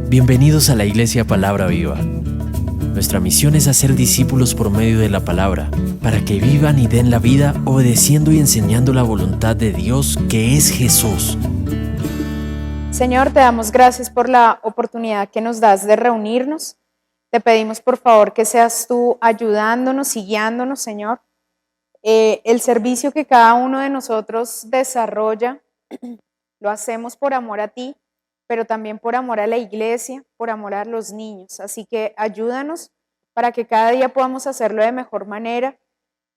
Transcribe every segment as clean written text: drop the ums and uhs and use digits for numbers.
Bienvenidos a la Iglesia Palabra Viva. Nuestra misión es hacer discípulos por medio de la palabra, para que vivan y den la vida obedeciendo y enseñando la voluntad de Dios, que es Jesús. Señor, te damos gracias por la oportunidad que nos das de reunirnos. Te pedimos por favor que seas tú ayudándonos y guiándonos, Señor. El servicio que cada uno de nosotros desarrolla, lo hacemos por amor a ti, pero también por amor a la iglesia, por amor a los niños. Así que ayúdanos para que cada día podamos hacerlo de mejor manera,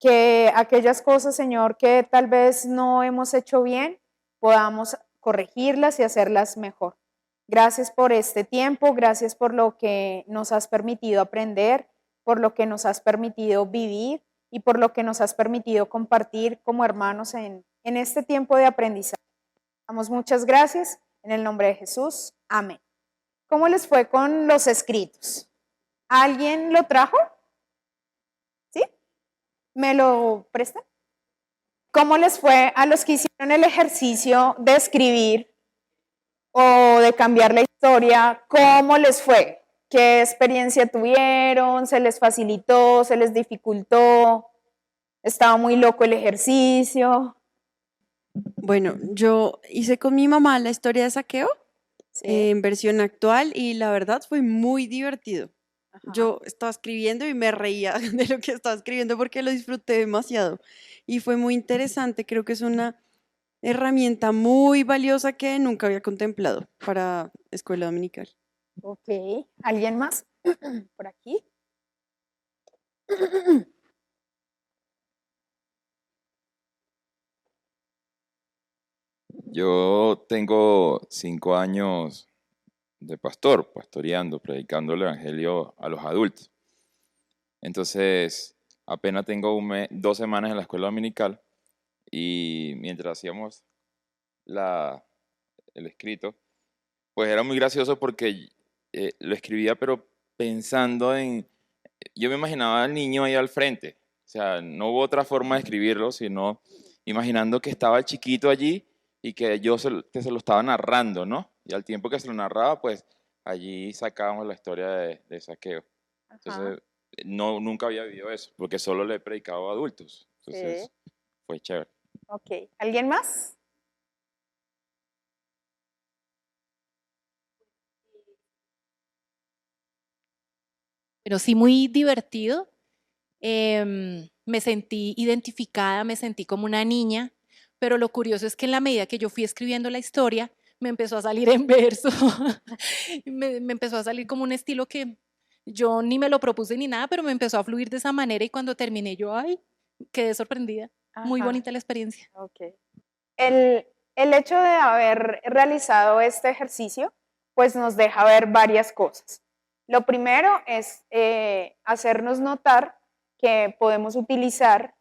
que aquellas cosas, Señor, que tal vez no hemos hecho bien, podamos corregirlas y hacerlas mejor. Gracias por este tiempo, gracias por lo que nos has permitido aprender, por lo que nos has permitido vivir y por lo que nos has permitido compartir como hermanos en este tiempo de aprendizaje. Damos muchas gracias en el nombre de Jesús. Amén. ¿Cómo les fue con los escritos? ¿Alguien lo trajo? ¿Sí? ¿Me lo prestan? ¿Cómo les fue a los que hicieron el ejercicio de escribir o de cambiar la historia? ¿Cómo les fue? ¿Qué experiencia tuvieron? ¿Se les facilitó? ¿Se les dificultó? ¿Estaba muy loco el ejercicio? Bueno, yo hice con mi mamá la historia de Saqueo en versión actual y la verdad fue muy divertido. Ajá. Yo estaba escribiendo y me reía de lo que estaba escribiendo porque lo disfruté demasiado y fue muy interesante. Creo que es una herramienta muy valiosa que nunca había contemplado para escuela dominical. Ok, ¿alguien más? Por aquí. Yo tengo 5 años de pastor, pastoreando, predicando el evangelio a los adultos. Entonces, apenas tengo 2 semanas en la escuela dominical y mientras hacíamos el escrito, pues era muy gracioso porque lo escribía pero pensando yo me imaginaba al niño ahí al frente, o sea, no hubo otra forma de escribirlo, sino imaginando que estaba el chiquito allí y que que se lo estaba narrando, ¿no? Y al tiempo que se lo narraba, pues allí sacábamos la historia de Saqueo. Entonces, nunca había vivido eso, porque solo le he predicado a adultos. Entonces, fue chévere. Ok, ¿alguien más? Pero sí muy divertido. Me sentí identificada, me sentí como una niña, pero lo curioso es que en la medida que yo fui escribiendo la historia, me empezó a salir en verso, me empezó a salir como un estilo que yo ni me lo propuse ni nada, pero me empezó a fluir de esa manera y cuando terminé yo, ay, quedé sorprendida. Muy bonita la experiencia. Okay. El hecho de haber realizado este ejercicio, pues nos deja ver varias cosas. Lo primero es hacernos notar que podemos utilizar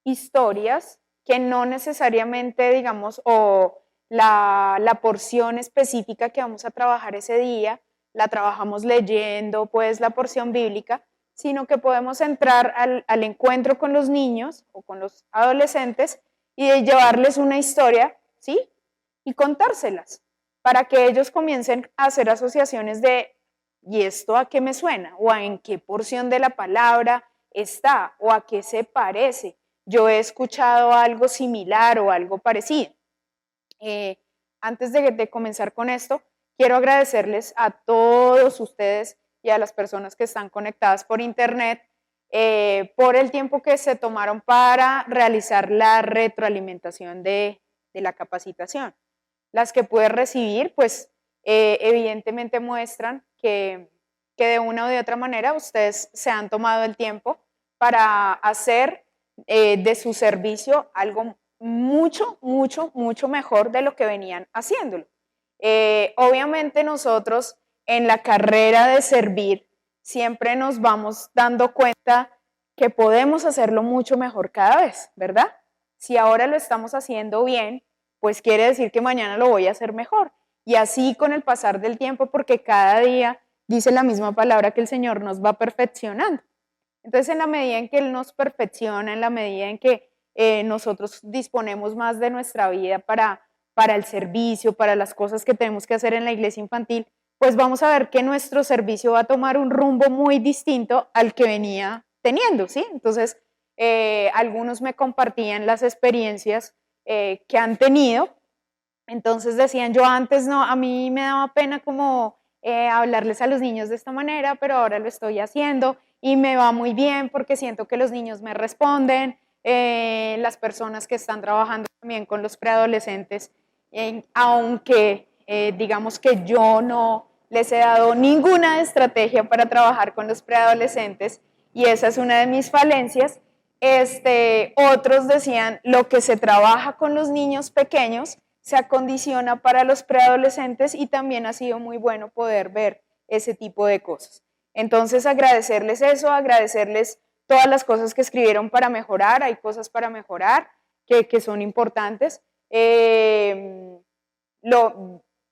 historias que no necesariamente, digamos, o la porción específica que vamos a trabajar ese día, la trabajamos leyendo, pues, la porción bíblica, sino que podemos entrar al encuentro con los niños o con los adolescentes y de llevarles una historia, ¿sí? Y contárselas, para que ellos comiencen a hacer asociaciones de ¿y esto a qué me suena? ¿O en qué porción de la palabra está? ¿O a qué se parece? Yo he escuchado algo similar o algo parecido. Antes de comenzar con esto, quiero agradecerles a todos ustedes y a las personas que están conectadas por internet por el tiempo que se tomaron para realizar la retroalimentación de la capacitación. Las que pude recibir, pues evidentemente muestran que de una o de otra manera ustedes se han tomado el tiempo para hacer de su servicio algo mucho, mucho, mucho mejor de lo que venían haciéndolo. Obviamente nosotros en la carrera de servir siempre nos vamos dando cuenta que podemos hacerlo mucho mejor cada vez, ¿verdad? Si ahora lo estamos haciendo bien, pues quiere decir que mañana lo voy a hacer mejor. Y así con el pasar del tiempo, porque cada día dice la misma palabra que el Señor nos va perfeccionando. Entonces, en la medida en que Él nos perfecciona, en la medida en que nosotros disponemos más de nuestra vida para el servicio, para las cosas que tenemos que hacer en la iglesia infantil, pues vamos a ver que nuestro servicio va a tomar un rumbo muy distinto al que venía teniendo, ¿sí? Entonces, algunos me compartían las experiencias que han tenido. Entonces decían, yo antes no, a mí me daba pena como hablarles a los niños de esta manera, pero ahora lo estoy haciendo y me va muy bien porque siento que los niños me responden, las personas que están trabajando también con los preadolescentes, aunque digamos que yo no les he dado ninguna estrategia para trabajar con los preadolescentes y esa es una de mis falencias. Otros decían, lo que se trabaja con los niños pequeños se acondiciona para los preadolescentes y también ha sido muy bueno poder ver ese tipo de cosas. Entonces, agradecerles eso, agradecerles todas las cosas que escribieron para mejorar, hay cosas para mejorar que son importantes. ¿Qué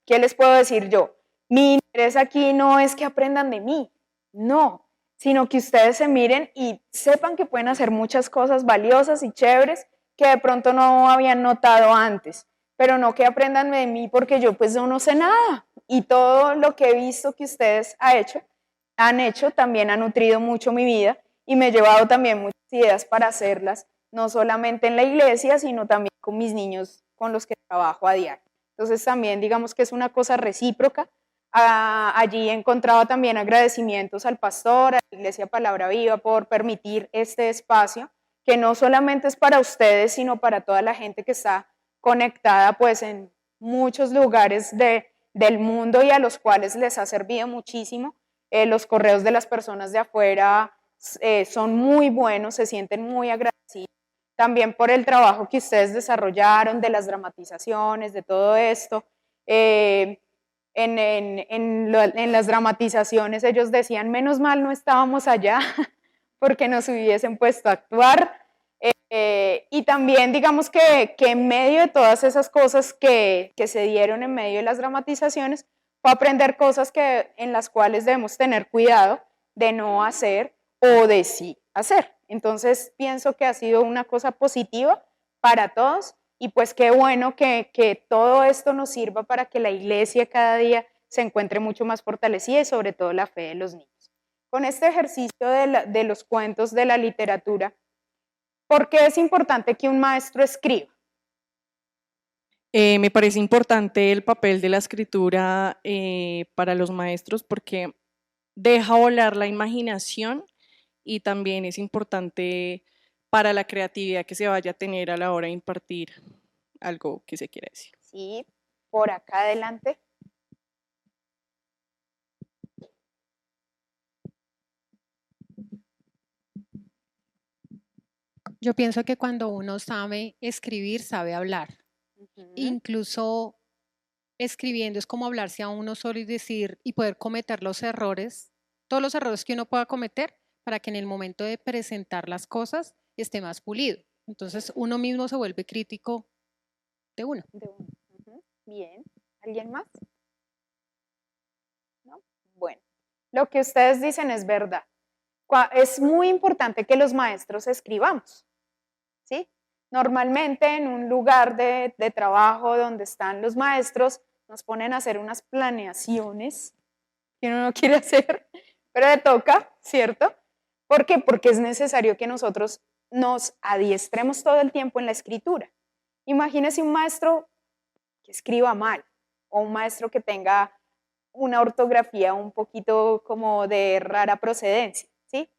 les puedo decir yo? Mi interés aquí no es que aprendan de mí, no, sino que ustedes se miren y sepan que pueden hacer muchas cosas valiosas y chéveres que de pronto no habían notado antes, pero no que aprendan de mí porque yo pues no sé nada y todo lo que he visto que ustedes han hecho también ha nutrido mucho mi vida y me ha llevado también muchas ideas para hacerlas, no solamente en la iglesia, sino también con mis niños con los que trabajo a diario. Entonces también digamos que es una cosa recíproca. Allí encontraba también agradecimientos al pastor, a la Iglesia Palabra Viva por permitir este espacio, que no solamente es para ustedes, sino para toda la gente que está conectada pues en muchos lugares del mundo y a los cuales les ha servido muchísimo. Los correos de las personas de afuera son muy buenos, se sienten muy agradecidos. También por el trabajo que ustedes desarrollaron, de las dramatizaciones, de todo esto. En las dramatizaciones ellos decían, menos mal no estábamos allá, porque nos hubiesen puesto a actuar. Y también digamos que en medio de todas esas cosas que se dieron en medio de las dramatizaciones, fue aprender cosas en las cuales debemos tener cuidado de no hacer o de sí hacer. Entonces pienso que ha sido una cosa positiva para todos y pues qué bueno que todo esto nos sirva para que la iglesia cada día se encuentre mucho más fortalecida y sobre todo la fe de los niños. Con este ejercicio de los cuentos de la literatura, ¿por qué es importante que un maestro escriba? Me parece importante el papel de la escritura para los maestros porque deja volar la imaginación y también es importante para la creatividad que se vaya a tener a la hora de impartir algo que se quiera decir. Sí, por acá adelante. Yo pienso que cuando uno sabe escribir, sabe hablar. Incluso escribiendo es como hablarse a uno solo y decir y poder cometer los errores, todos los errores que uno pueda cometer para que en el momento de presentar las cosas esté más pulido. Entonces uno mismo se vuelve crítico de uno. Bien. ¿Alguien más? ¿No? Bueno, lo que ustedes dicen es verdad. Es muy importante que los maestros escribamos, ¿sí? Normalmente en un lugar de trabajo donde están los maestros, nos ponen a hacer unas planeaciones que uno no quiere hacer, pero le toca, ¿cierto? ¿Por qué? Porque es necesario que nosotros nos adiestremos todo el tiempo en la escritura. Imagínese un maestro que escriba mal o un maestro que tenga una ortografía un poquito como de rara procedencia, ¿sí?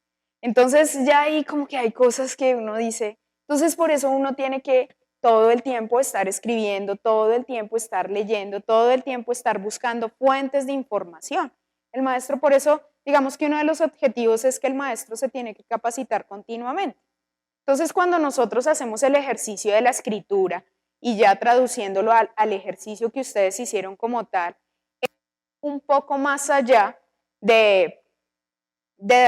Entonces ya ahí como que hay cosas que uno dice, entonces por eso uno tiene que todo el tiempo estar escribiendo, todo el tiempo estar leyendo, todo el tiempo estar buscando fuentes de información. El maestro, por eso, digamos que uno de los objetivos es que el maestro se tiene que capacitar continuamente. Entonces, cuando nosotros hacemos el ejercicio de la escritura y ya traduciéndolo al ejercicio que ustedes hicieron como tal, es un poco más allá de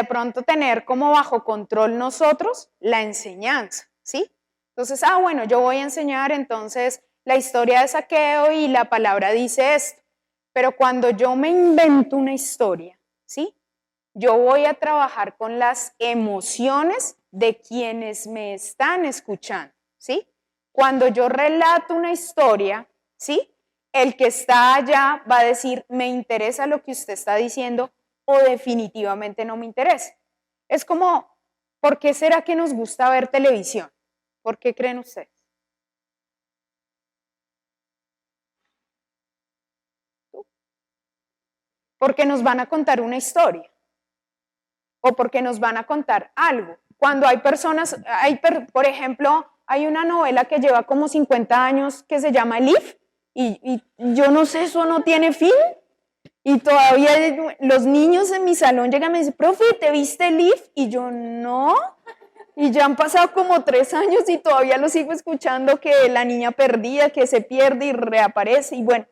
pronto tener como bajo control nosotros la enseñanza, ¿sí? Entonces, bueno, yo voy a enseñar entonces la historia de Zaqueo y la palabra dice esto, pero cuando yo me invento una historia, ¿sí? Yo voy a trabajar con las emociones de quienes me están escuchando, ¿sí? Cuando yo relato una historia, ¿sí? el que está allá va a decir, me interesa lo que usted está diciendo o definitivamente no me interesa. Es como, ¿por qué será que nos gusta ver televisión? ¿Por qué creen ustedes? Porque nos van a contar una historia o porque nos van a contar algo. Cuando hay personas, por ejemplo, hay una novela que lleva como 50 años que se llama Elif y yo no sé, eso no tiene fin. Y todavía los niños en mi salón llegan y me dicen, profe, ¿te viste Elif? Y yo, no. Y ya han pasado como 3 años y todavía lo sigo escuchando, que la niña perdida, que se pierde y reaparece. Y bueno,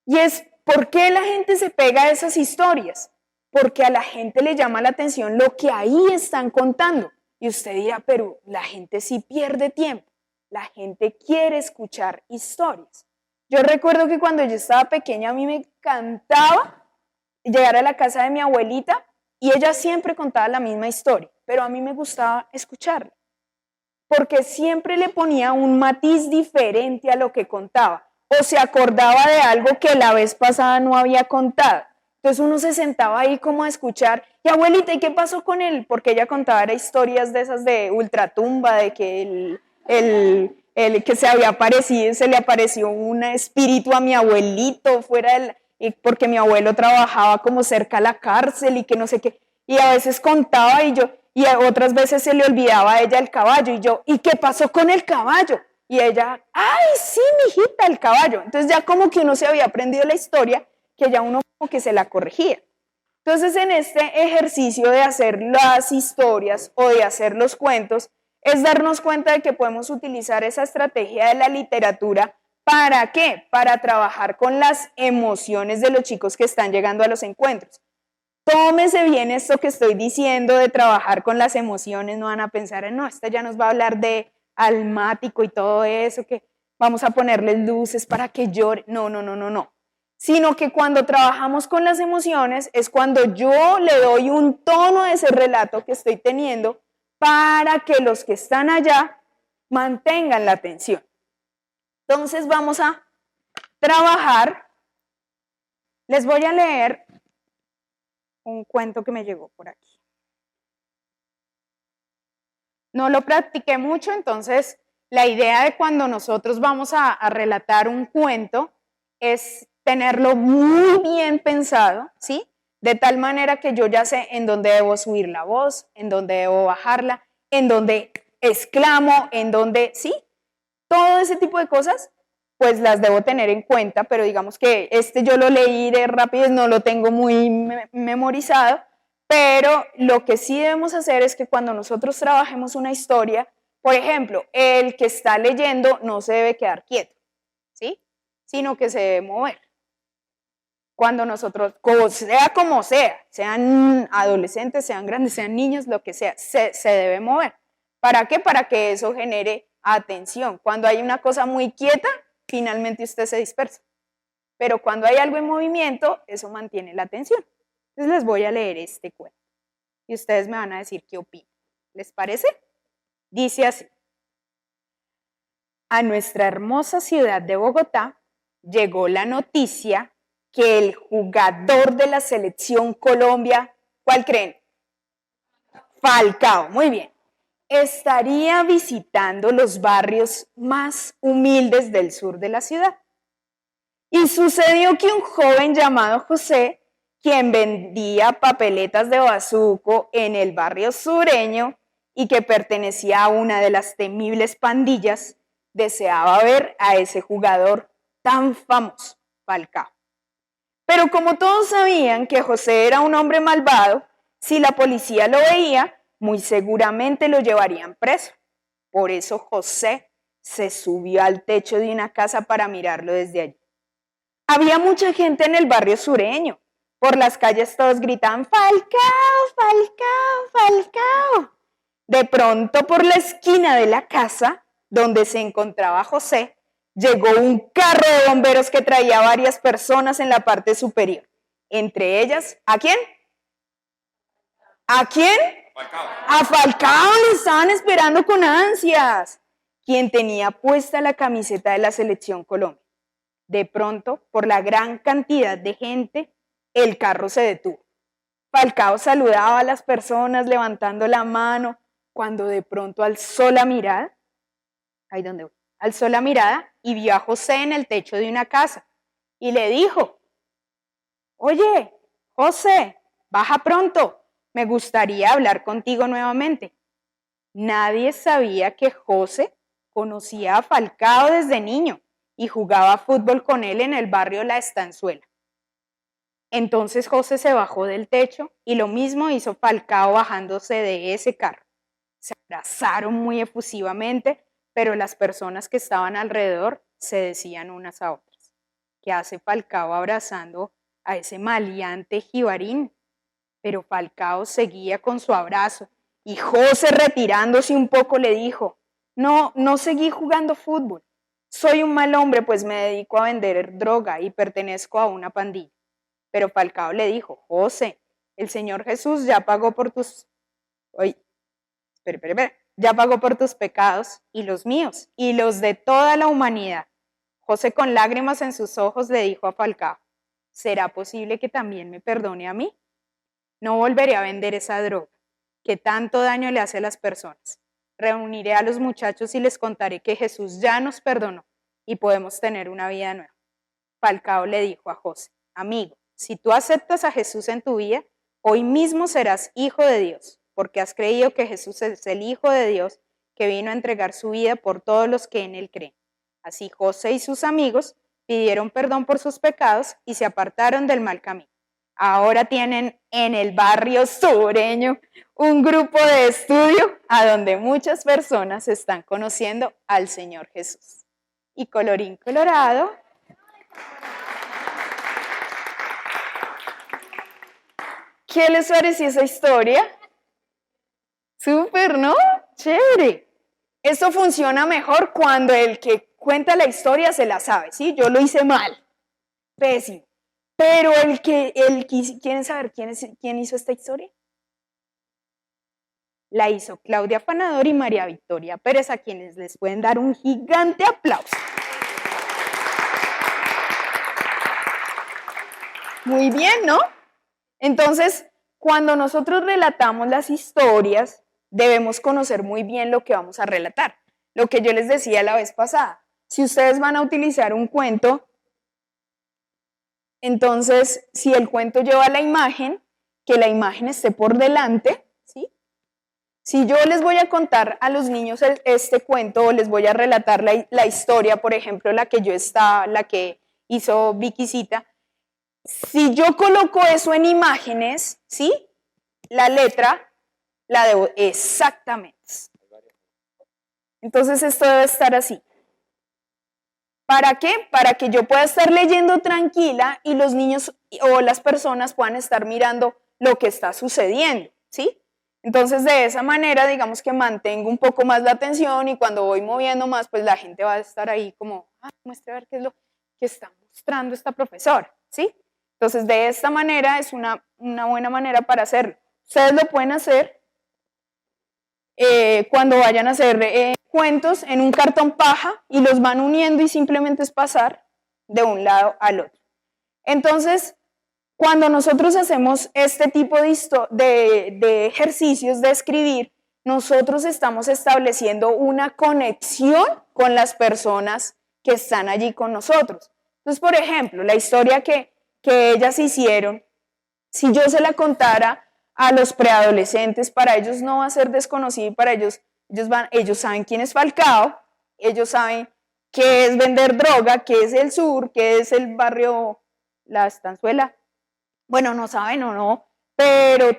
y es, ¿por qué la gente se pega a esas historias? Porque a la gente le llama la atención lo que ahí están contando. Y usted dirá, pero la gente sí pierde tiempo. La gente quiere escuchar historias. Yo recuerdo que cuando yo estaba pequeña a mí me encantaba llegar a la casa de mi abuelita y ella siempre contaba la misma historia, pero a mí me gustaba escucharla, porque siempre le ponía un matiz diferente a lo que contaba, o se acordaba de algo que la vez pasada no había contado. Entonces uno se sentaba ahí como a escuchar, y abuelita, ¿y qué pasó con él? Porque ella contaba historias de esas de ultratumba, de que el que se había aparecido, se le apareció un espíritu a mi abuelito porque mi abuelo trabajaba como cerca a la cárcel y que no sé qué, y a veces contaba y otras veces se le olvidaba a ella el caballo, y yo, ¿y qué pasó con el caballo? Y ella, ¡ay, sí, mijita, el caballo! Entonces ya como que uno se había aprendido la historia, que ya uno como que se la corregía. Entonces en este ejercicio de hacer las historias o de hacer los cuentos, es darnos cuenta de que podemos utilizar esa estrategia de la literatura. ¿Para qué? Para trabajar con las emociones de los chicos que están llegando a los encuentros. Tómese bien esto que estoy diciendo de trabajar con las emociones, no van a pensar en, no, esta ya nos va a hablar de almático y todo eso, que vamos a ponerles luces para que llore. No. Sino que cuando trabajamos con las emociones es cuando yo le doy un tono a ese relato que estoy teniendo para que los que están allá mantengan la atención. Entonces vamos a trabajar. Les voy a leer un cuento que me llegó por aquí. No lo practiqué mucho, entonces la idea de cuando nosotros vamos a relatar un cuento es tenerlo muy bien pensado, ¿sí? De tal manera que yo ya sé en dónde debo subir la voz, en dónde debo bajarla, en dónde exclamo, en dónde, ¿sí? Todo ese tipo de cosas, pues las debo tener en cuenta, pero digamos que yo lo leí de rápido, no lo tengo muy memorizado, pero lo que sí debemos hacer es que cuando nosotros trabajemos una historia, por ejemplo, el que está leyendo no se debe quedar quieto, ¿sí? Sino que se debe mover. Cuando nosotros, como sea, sean adolescentes, sean grandes, sean niños, lo que sea, se debe mover. ¿Para qué? Para que eso genere atención. Cuando hay una cosa muy quieta, finalmente usted se dispersa. Pero cuando hay algo en movimiento, eso mantiene la atención. Entonces les voy a leer este cuento y ustedes me van a decir qué opinan. ¿Les parece? Dice así: a nuestra hermosa ciudad de Bogotá llegó la noticia que el jugador de la selección Colombia, ¿cuál creen? Falcao, muy bien. Estaría visitando los barrios más humildes del sur de la ciudad. Y sucedió que un joven llamado José, quien vendía papeletas de bazuco en el barrio sureño y que pertenecía a una de las temibles pandillas, deseaba ver a ese jugador tan famoso, Falcao. Pero como todos sabían que José era un hombre malvado, si la policía lo veía, muy seguramente lo llevarían preso. Por eso José se subió al techo de una casa para mirarlo desde allí. Había mucha gente en el barrio sureño. Por las calles todos gritaban, ¡Falcao, Falcao, Falcao! De pronto, por la esquina de la casa donde se encontraba José, llegó un carro de bomberos que traía varias personas en la parte superior. Entre ellas, ¿a quién? ¿A quién? Falcao. A Falcao le estaban esperando con ansias, quien tenía puesta la camiseta de la Selección Colombia. De pronto, por la gran cantidad de gente, el carro se detuvo. Falcao saludaba a las personas levantando la mano, cuando de pronto alzó la mirada, ahí donde voy, alzó la mirada y vio a José en el techo de una casa y le dijo: oye, José, baja pronto, me gustaría hablar contigo nuevamente. Nadie sabía que José conocía a Falcao desde niño y jugaba fútbol con él en el barrio La Estanzuela. Entonces José se bajó del techo y lo mismo hizo Falcao bajándose de ese carro. Se abrazaron muy efusivamente, pero las personas que estaban alrededor se decían unas a otras: ¿qué hace Falcao abrazando a ese maleante jibarín? Pero Falcao seguía con su abrazo y José, retirándose un poco, le dijo: no seguí jugando fútbol. Soy un mal hombre, pues me dedico a vender droga y pertenezco a una pandilla. Pero Falcao le dijo: José, el Señor Jesús ya pagó por tus... Ya pagó por tus pecados y los míos y los de toda la humanidad. José, con lágrimas en sus ojos, le dijo a Falcao: ¿será posible que también me perdone a mí? No volveré a vender esa droga que tanto daño le hace a las personas. Reuniré a los muchachos y les contaré que Jesús ya nos perdonó y podemos tener una vida nueva. Falcao le dijo a José: amigo, si tú aceptas a Jesús en tu vida, hoy mismo serás hijo de Dios, porque has creído que Jesús es el Hijo de Dios que vino a entregar su vida por todos los que en él creen. Así José y sus amigos pidieron perdón por sus pecados y se apartaron del mal camino. Ahora tienen en el barrio sureño un grupo de estudio a donde muchas personas están conociendo al Señor Jesús. Y colorín colorado, ¿qué les pareció esa historia? Súper, ¿no? Chévere. Esto funciona mejor cuando el que cuenta la historia se la sabe, ¿sí? Yo lo hice mal, pésimo. Pero ¿quieren saber quién hizo esta historia? La hizo Claudia Fanador y María Victoria Pérez, a quienes les pueden dar un gigante aplauso. Muy bien, ¿no? Entonces, cuando nosotros relatamos las historias, debemos conocer muy bien lo que vamos a relatar. Lo que yo les decía la vez pasada, si ustedes van a utilizar un cuento, entonces, si el cuento lleva la imagen, que la imagen esté por delante, ¿sí? Si yo les voy a contar a los niños este cuento o les voy a relatar la historia, por ejemplo, la que hizo Vickycita, si yo coloco eso en imágenes, ¿sí? La letra la debo exactamente. Entonces esto debe estar así. ¿Para qué? Para que yo pueda estar leyendo tranquila y los niños o las personas puedan estar mirando lo que está sucediendo, ¿sí? Entonces de esa manera, digamos que mantengo un poco más la atención y cuando voy moviendo más, pues la gente va a estar ahí como, muestre a ver qué es lo que está mostrando esta profesora, ¿sí? Entonces de esta manera es una buena manera para hacerlo. Ustedes lo pueden hacer cuando vayan a hacer cuentos en un cartón paja y los van uniendo y simplemente es pasar de un lado al otro. Entonces, cuando nosotros hacemos este tipo de ejercicios de escribir, nosotros estamos estableciendo una conexión con las personas que están allí con nosotros. Entonces, por ejemplo, la historia que ellas hicieron, si yo se la contara a los preadolescentes, para ellos no va a ser desconocido y para ellos saben quién es Falcao, ellos saben qué es vender droga, qué es el sur, qué es el barrio La Estanzuela. Bueno, no saben o no, pero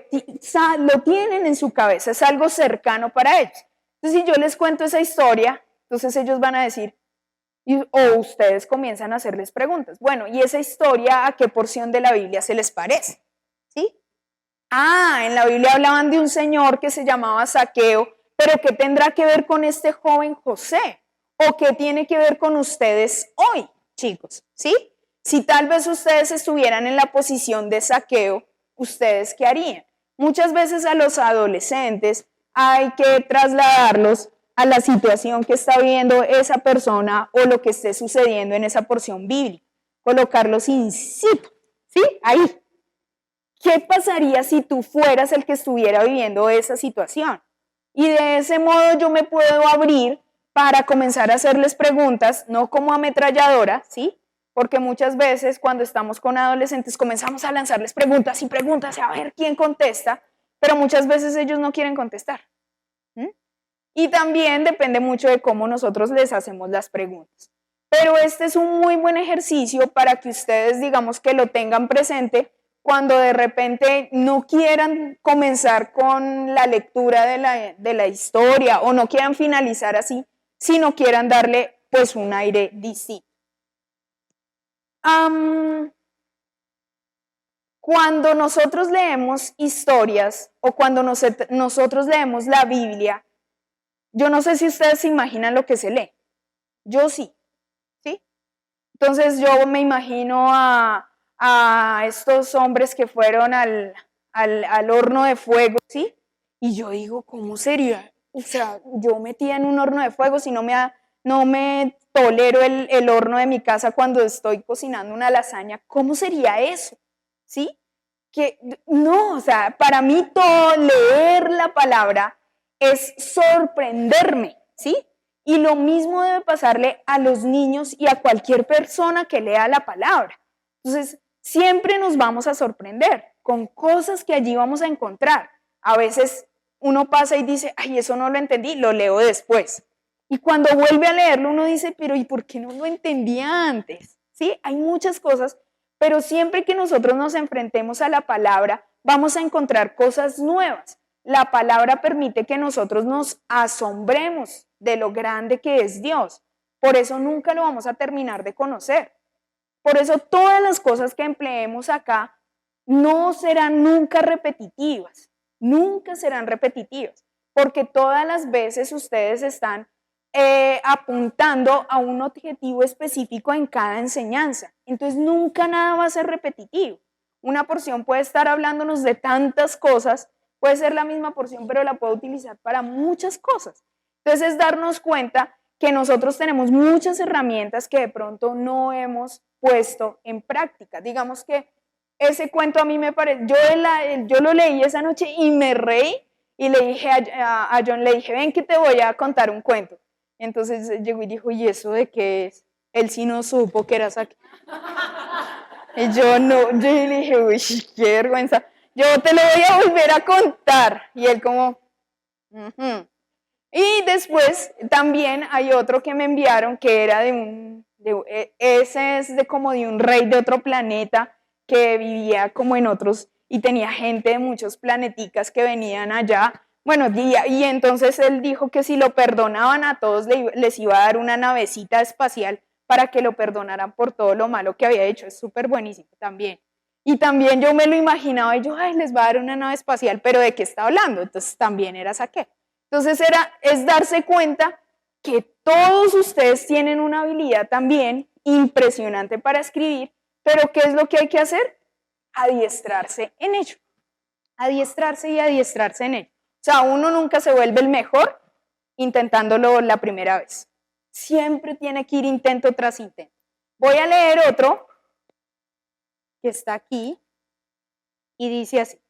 lo tienen en su cabeza, es algo cercano para ellos. Entonces, si yo les cuento esa historia, entonces ellos van a decir, o ustedes comienzan a hacerles preguntas. Bueno, ¿y esa historia a qué porción de la Biblia se les parece? ¿Sí? En la Biblia hablaban de un señor que se llamaba Zaqueo, pero ¿qué tendrá que ver con este joven José? ¿O qué tiene que ver con ustedes hoy, chicos? ¿Sí? Si tal vez ustedes estuvieran en la posición de Zaqueo, ¿ustedes qué harían? Muchas veces a los adolescentes hay que trasladarlos a la situación que está viviendo esa persona o lo que esté sucediendo en esa porción bíblica. Colocarlos in situ, ¿sí? Ahí. ¿Qué pasaría si tú fueras el que estuviera viviendo esa situación? Y de ese modo yo me puedo abrir para comenzar a hacerles preguntas, no como ametralladora, ¿sí? Porque muchas veces cuando estamos con adolescentes comenzamos a lanzarles preguntas y preguntas a ver quién contesta, pero muchas veces ellos no quieren contestar. Y también depende mucho de cómo nosotros les hacemos las preguntas. Pero este es un muy buen ejercicio para que ustedes, digamos, que lo tengan presente cuando de repente no quieran comenzar con la lectura de la historia o no quieran finalizar así, sino quieran darle pues un aire distinto. Cuando nosotros leemos historias o cuando nosotros leemos la Biblia, yo no sé si ustedes se imaginan lo que se lee. Yo sí, ¿sí? Entonces yo me imagino a estos hombres que fueron al horno de fuego, ¿sí? Y yo digo, ¿cómo sería? O sea, yo metida en un horno de fuego, si no me tolero el horno de mi casa cuando estoy cocinando una lasaña, ¿cómo sería eso? ¿Sí? Que no, o sea, para mí todo leer la palabra es sorprenderme, ¿sí? Y lo mismo debe pasarle a los niños y a cualquier persona que lea la palabra. Entonces, siempre nos vamos a sorprender con cosas que allí vamos a encontrar. A veces uno pasa y dice, ay, eso no lo entendí, lo leo después. Y cuando vuelve a leerlo, uno dice, pero ¿y por qué no lo entendía antes? ¿Sí? Hay muchas cosas, pero siempre que nosotros nos enfrentemos a la palabra, vamos a encontrar cosas nuevas. La palabra permite que nosotros nos asombremos de lo grande que es Dios. Por eso nunca lo vamos a terminar de conocer. Por eso todas las cosas que empleemos acá no serán nunca repetitivas. Nunca serán repetitivas. Porque todas las veces ustedes están apuntando a un objetivo específico en cada enseñanza. Entonces nunca nada va a ser repetitivo. Una porción puede estar hablándonos de tantas cosas, puede ser la misma porción, pero la puedo utilizar para muchas cosas. Entonces es darnos cuenta que nosotros tenemos muchas herramientas que de pronto no hemos puesto en práctica. Digamos que ese cuento a mí me parece, yo lo leí esa noche y me reí y le dije a John, le dije, ven que te voy a contar un cuento. Entonces llegó y dijo, ¿y eso de qué es? Él sí no supo que era saque. Y yo le dije, uy, qué vergüenza. Yo te lo voy a volver a contar. Y él como, Y después también hay otro que me enviaron que era ese es como de un rey de otro planeta que vivía como en otros y tenía gente de muchos planeticas que venían allá. Bueno, y entonces él dijo que si lo perdonaban a todos les iba a dar una navecita espacial para que lo perdonaran por todo lo malo que había hecho. Es súper buenísimo también. Y también yo me lo imaginaba y yo, ay, les va a dar una nave espacial, pero ¿de qué está hablando? Entonces también era saqueo. Entonces es darse cuenta que todos ustedes tienen una habilidad también impresionante para escribir, pero ¿qué es lo que hay que hacer? Adiestrarse en ello. Adiestrarse y adiestrarse en ello. O sea, uno nunca se vuelve el mejor intentándolo la primera vez. Siempre tiene que ir intento tras intento. Voy a leer otro que está aquí y dice así.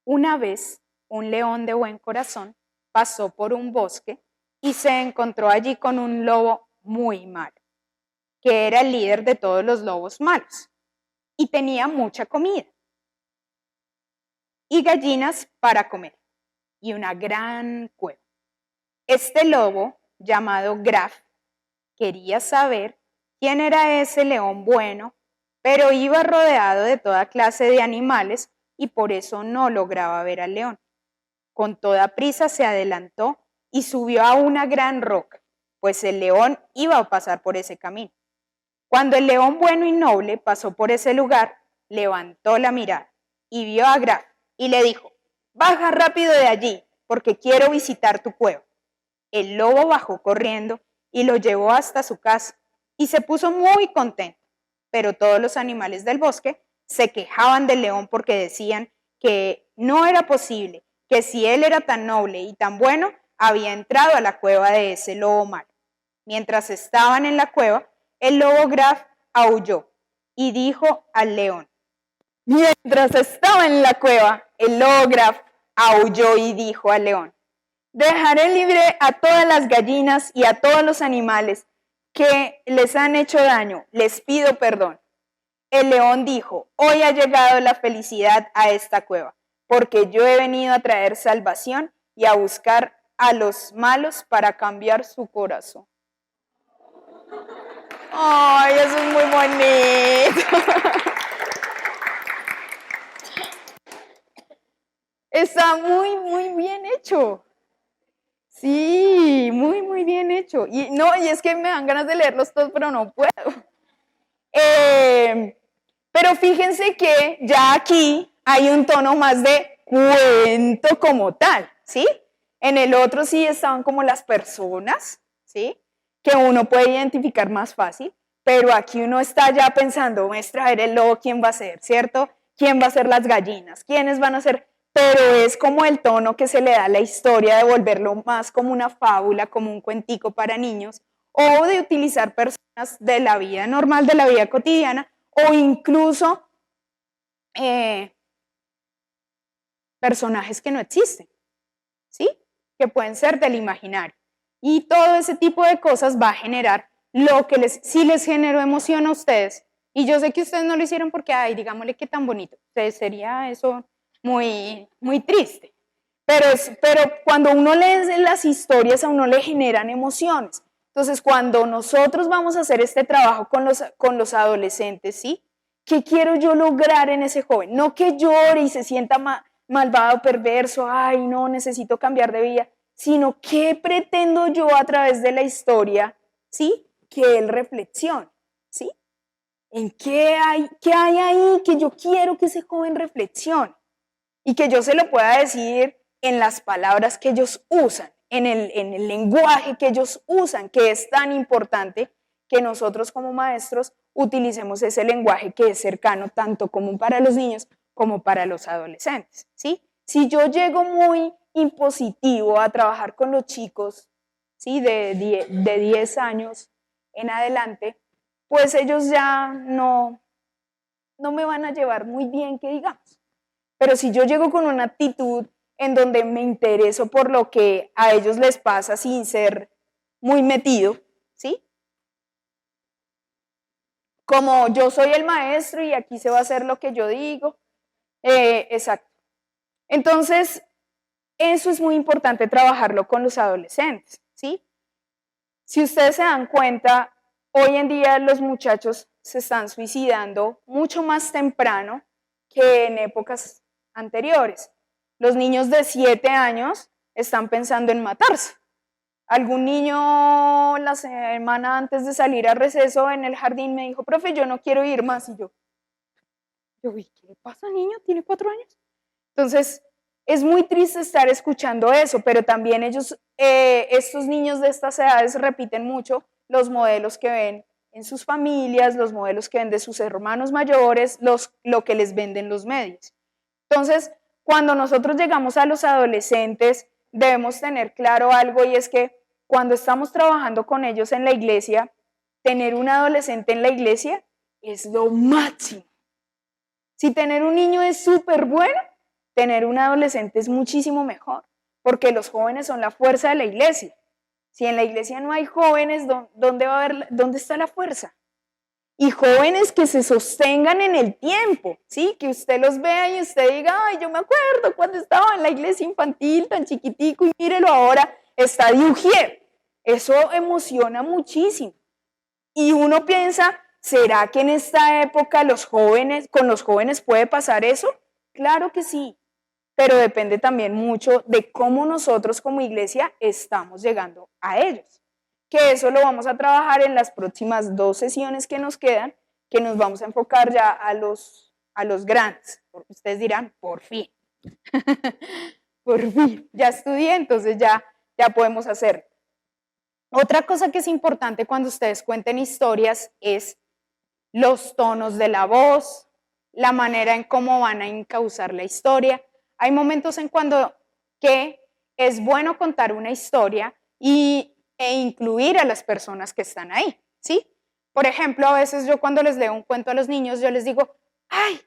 Una vez, un león de buen corazón pasó por un bosque y se encontró allí con un lobo muy malo, que era el líder de todos los lobos malos, y tenía mucha comida y gallinas para comer, y una gran cueva. Este lobo, llamado Graf, quería saber quién era ese león bueno, pero iba rodeado de toda clase de animales y por eso no lograba ver al león. Con toda prisa se adelantó y subió a una gran roca, pues el león iba a pasar por ese camino. Cuando el león bueno y noble pasó por ese lugar, levantó la mirada y vio a Graf y le dijo, baja rápido de allí, porque quiero visitar tu cueva. El lobo bajó corriendo y lo llevó hasta su casa y se puso muy contento, pero todos los animales del bosque se quejaban del león porque decían que no era posible que si él era tan noble y tan bueno, había entrado a la cueva de ese lobo malo. Mientras estaban en la cueva, el lobo Graf aulló y dijo al león. Mientras estaba en la cueva, el lobo Graf aulló y dijo al león. Dejaré libre a todas las gallinas y a todos los animales que les han hecho daño. Les pido perdón. El león dijo, hoy ha llegado la felicidad a esta cueva, porque yo he venido a traer salvación y a buscar a los malos para cambiar su corazón. ¡Ay, eso es muy bonito! Está muy, muy bien hecho. Sí, muy, muy bien hecho. Y es que me dan ganas de leerlos todos, pero no puedo. Pero fíjense que ya aquí hay un tono más de cuento como tal, ¿sí? En el otro sí estaban como las personas, ¿sí? Que uno puede identificar más fácil, pero aquí uno está ya pensando, maestra, a ver el lobo, ¿quién va a ser, cierto? ¿Quién va a ser las gallinas? ¿Quiénes van a ser? Pero es como el tono que se le da a la historia de volverlo más como una fábula, como un cuentico para niños, o de utilizar personas de la vida normal, de la vida cotidiana, o incluso personajes que no existen, ¿sí? Que pueden ser del imaginario. Y todo ese tipo de cosas va a generar lo que si les generó emoción a ustedes. Y yo sé que ustedes no lo hicieron porque, ay, digámosle que tan bonito. Entonces sería eso muy, muy triste. Pero cuando uno lee las historias, a uno le generan emociones. Entonces, cuando nosotros vamos a hacer este trabajo con los adolescentes, ¿sí? ¿Qué quiero yo lograr en ese joven? No que llore y se sienta malvado, perverso, ay, no, necesito cambiar de vida, sino qué pretendo yo a través de la historia, ¿sí? Que él reflexione, ¿sí? ¿En qué hay ahí que yo quiero que ese joven reflexione? Y que yo se lo pueda decir en las palabras que ellos usan, en el lenguaje que ellos usan, que es tan importante que nosotros como maestros utilicemos ese lenguaje que es cercano tanto como para los niños como para los adolescentes, ¿sí? Si yo llego muy impositivo a trabajar con los chicos, ¿sí? de 10 años en adelante, pues ellos ya no me van a llevar muy bien, que digamos. Pero si yo llego con una actitud en donde me intereso por lo que a ellos les pasa sin ser muy metido, ¿sí? Como yo soy el maestro y aquí se va a hacer lo que yo digo. Exacto. Entonces, eso es muy importante trabajarlo con los adolescentes, ¿sí? Si ustedes se dan cuenta, hoy en día los muchachos se están suicidando mucho más temprano que en épocas anteriores. Los niños de 7 años están pensando en matarse. Algún niño la semana antes de salir a receso en el jardín me dijo, profe, yo no quiero ir más. Y yo, ¿qué le pasa, niño? ¿Tiene 4 años? Entonces, es muy triste estar escuchando eso, pero también estos niños de estas edades repiten mucho los modelos que ven en sus familias, los modelos que ven de sus hermanos mayores, lo que les venden los medios. Entonces, cuando nosotros llegamos a los adolescentes, debemos tener claro algo, y es que cuando estamos trabajando con ellos en la iglesia, tener un adolescente en la iglesia es lo máximo. Si tener un niño es súper bueno, tener un adolescente es muchísimo mejor, porque los jóvenes son la fuerza de la iglesia. Si en la iglesia no hay jóvenes, ¿dónde está la fuerza? Y jóvenes que se sostengan en el tiempo, ¿sí? Que usted los vea y usted diga, ay, yo me acuerdo cuando estaba en la iglesia infantil tan chiquitico y mírelo ahora, está de ujier. Eso emociona muchísimo. Y uno piensa, ¿será que en esta época con los jóvenes puede pasar eso? Claro que sí, pero depende también mucho de cómo nosotros como iglesia estamos llegando a ellos. Que eso lo vamos a trabajar en las próximas 2 sesiones que nos quedan, que nos vamos a enfocar ya a los grandes. Ustedes dirán, por fin. Por fin, ya estudié, entonces ya podemos hacer. Otra cosa que es importante cuando ustedes cuenten historias es los tonos de la voz, la manera en cómo van a encauzar la historia. Hay momentos en cuando que es bueno contar una historia e incluir a las personas que están ahí, ¿sí? Por ejemplo, a veces yo cuando les leo un cuento a los niños, yo les digo, ¡ay!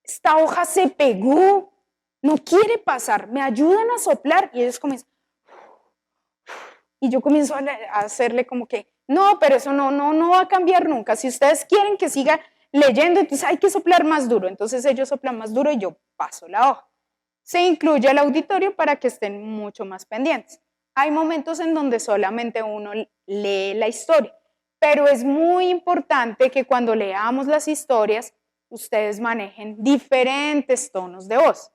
Esta hoja se pegó, no quiere pasar, ¿me ayudan a soplar? Y ellos comienzan, y yo comienzo a hacerle como que, no, pero eso no va a cambiar nunca. Si ustedes quieren que siga leyendo, entonces hay que soplar más duro. Entonces ellos soplan más duro y yo paso la hoja. Se incluye al auditorio para que estén mucho más pendientes. Hay momentos en donde solamente uno lee la historia, pero es muy importante que cuando leamos las historias, ustedes manejen diferentes tonos de voz.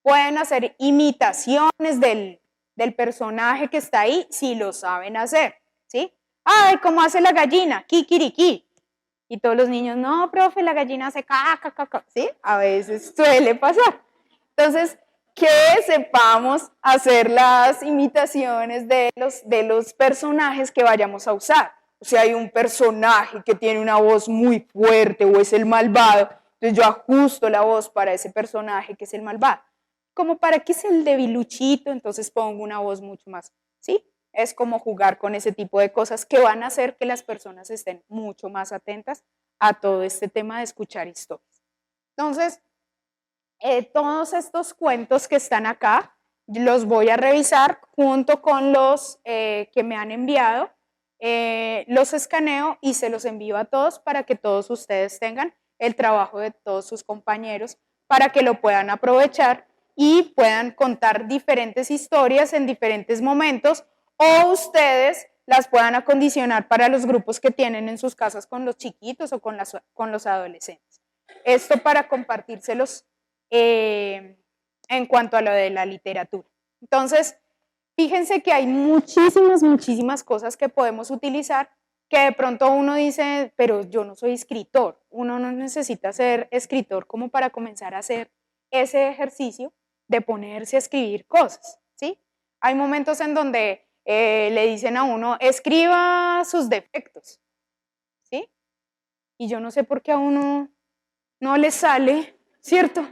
Pueden hacer imitaciones del personaje que está ahí, si lo saben hacer, ¿sí? ¡Ay, cómo hace la gallina! ¡Kikiriki! Y todos los niños, no, profe, la gallina hace ca, ¿sí? A veces suele pasar. Entonces, que sepamos hacer las imitaciones de los personajes que vayamos a usar. O sea, hay un personaje que tiene una voz muy fuerte o es el malvado, entonces yo ajusto la voz para ese personaje que es el malvado. Como para que es el debiluchito, entonces pongo una voz mucho más, ¿sí? Es como jugar con ese tipo de cosas que van a hacer que las personas estén mucho más atentas a todo este tema de escuchar historias. Entonces, todos estos cuentos que están acá, los voy a revisar junto con los que me han enviado, los escaneo y se los envío a todos para que todos ustedes tengan el trabajo de todos sus compañeros para que lo puedan aprovechar y puedan contar diferentes historias en diferentes momentos o ustedes las puedan acondicionar para los grupos que tienen en sus casas con los chiquitos o con los adolescentes. Esto para compartírselos en cuanto a lo de la literatura. Entonces, fíjense que hay muchísimas cosas que podemos utilizar que de pronto uno dice, pero yo no soy escritor. Uno no necesita ser escritor como para comenzar a hacer ese ejercicio de ponerse a escribir cosas, ¿sí? Hay momentos en donde le dicen a uno, escriba sus defectos, ¿sí? Y yo no sé por qué a uno no le sale, ¿cierto?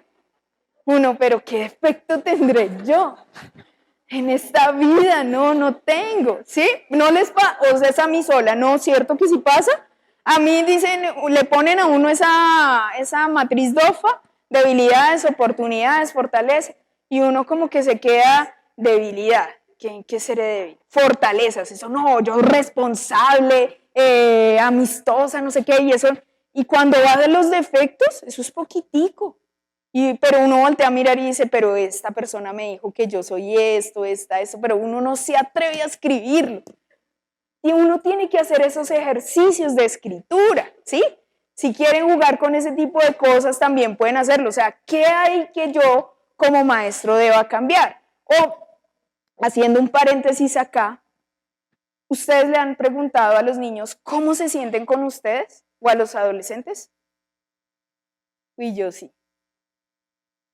Uno, pero ¿qué defecto tendré yo en esta vida? No tengo, ¿sí? No les pasa, o sea, es a mí sola, ¿no? ¿Cierto que sí pasa? A mí dicen, le ponen a uno esa matriz DOFA, debilidades, oportunidades, fortaleza, y uno como que se queda debilidad. ¿En qué seré débil? Fortalezas, eso no, yo responsable, amistosa, no sé qué, y eso. Y cuando va de los defectos, eso es poquitico. Pero uno voltea a mirar y dice, pero esta persona me dijo que yo soy esto, pero uno no se atreve a escribirlo. Y uno tiene que hacer esos ejercicios de escritura, ¿sí? Si quieren jugar con ese tipo de cosas, también pueden hacerlo. O sea, ¿qué hay que yo como maestro deba cambiar? O, haciendo un paréntesis acá, ¿ustedes le han preguntado a los niños cómo se sienten con ustedes o a los adolescentes? Y yo sí.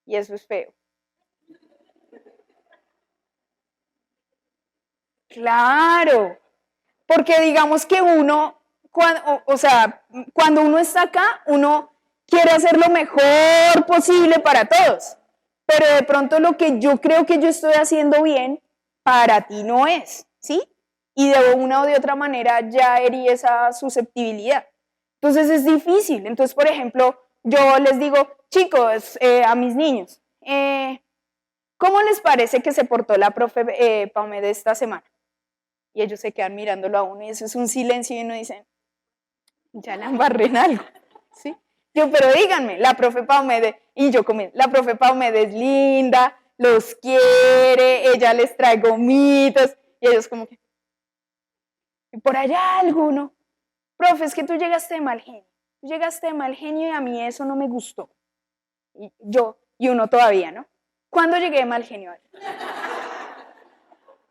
Y eso es feo. Claro, porque digamos que uno, cuando uno está acá, uno quiere hacer lo mejor posible para todos, pero de pronto lo que yo creo que yo estoy haciendo bien, para ti no es, ¿sí? Y de una o de otra manera ya herí esa susceptibilidad. Entonces es difícil. Entonces, por ejemplo, yo les digo, chicos, a mis niños, ¿cómo les parece que se portó la profe Paume de esta semana? Y ellos se quedan mirándolo a uno y eso es un silencio y uno dice, ya la embarré en algo, ¿sí? Yo, pero díganme, la profe Paume, y yo comienzo, la profe Paume es linda, los quiere, ella les trae gomitas, y ellos como que, y por allá alguno, profe, es que tú llegaste de mal genio y a mí eso no me gustó. Y uno todavía, ¿no? ¿Cuándo llegué de mal genio?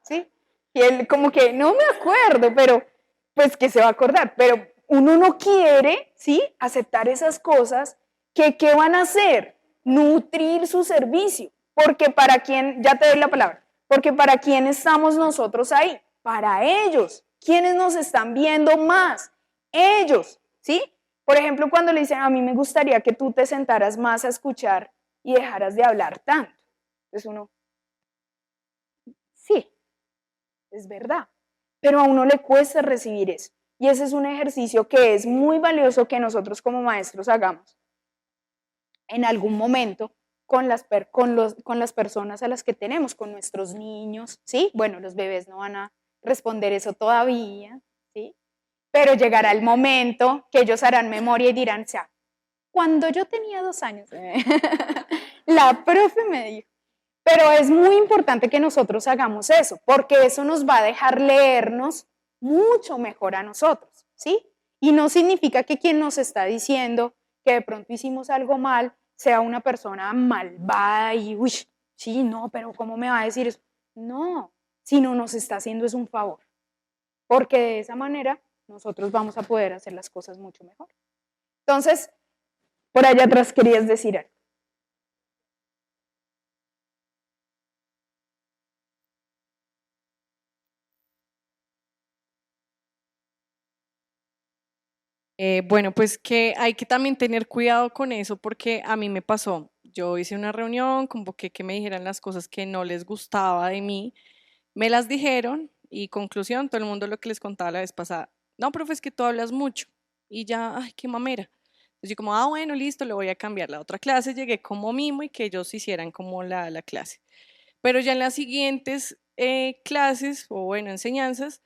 ¿Sí? Y él como que, no me acuerdo, pero pues que se va a acordar, pero uno no quiere, ¿sí? Aceptar esas cosas que ¿qué van a hacer? Nutrir su servicio, porque para quién, ya te doy la palabra, porque para quién estamos nosotros ahí, para ellos, ¿quiénes nos están viendo más? Ellos, ¿sí? Por ejemplo, cuando le dicen, a mí me gustaría que tú te sentaras más a escuchar y dejaras de hablar tanto. Entonces uno, es verdad, pero a uno le cuesta recibir eso. Y ese es un ejercicio que es muy valioso que nosotros como maestros hagamos en algún momento con las personas a las que tenemos, con nuestros niños, ¿sí? Bueno, los bebés no van a responder eso todavía, ¿sí? Pero llegará el momento que ellos harán memoria y dirán, o sea, cuando yo tenía 2 años, la profe me dijo. Pero es muy importante que nosotros hagamos eso, porque eso nos va a dejar leernos mucho mejor a nosotros, ¿sí? Y no significa que quien nos está diciendo que de pronto hicimos algo mal sea una persona malvada y, uy, sí, no, pero ¿cómo me va a decir eso? No, sino nos está haciendo es un favor, porque de esa manera nosotros vamos a poder hacer las cosas mucho mejor. Entonces, por allá atrás querías decir algo. Bueno, pues que hay que también tener cuidado con eso porque a mí me pasó. Yo hice una reunión, convoqué que me dijeran las cosas que no les gustaba de mí, me las dijeron y conclusión, todo el mundo lo que les contaba la vez pasada, no, profe, es que tú hablas mucho y ya, ay, qué mamera. Entonces yo como, bueno, listo, le voy a cambiar la otra clase, llegué como mimo y que ellos hicieran como la clase. Pero ya en las siguientes clases o bueno, enseñanzas,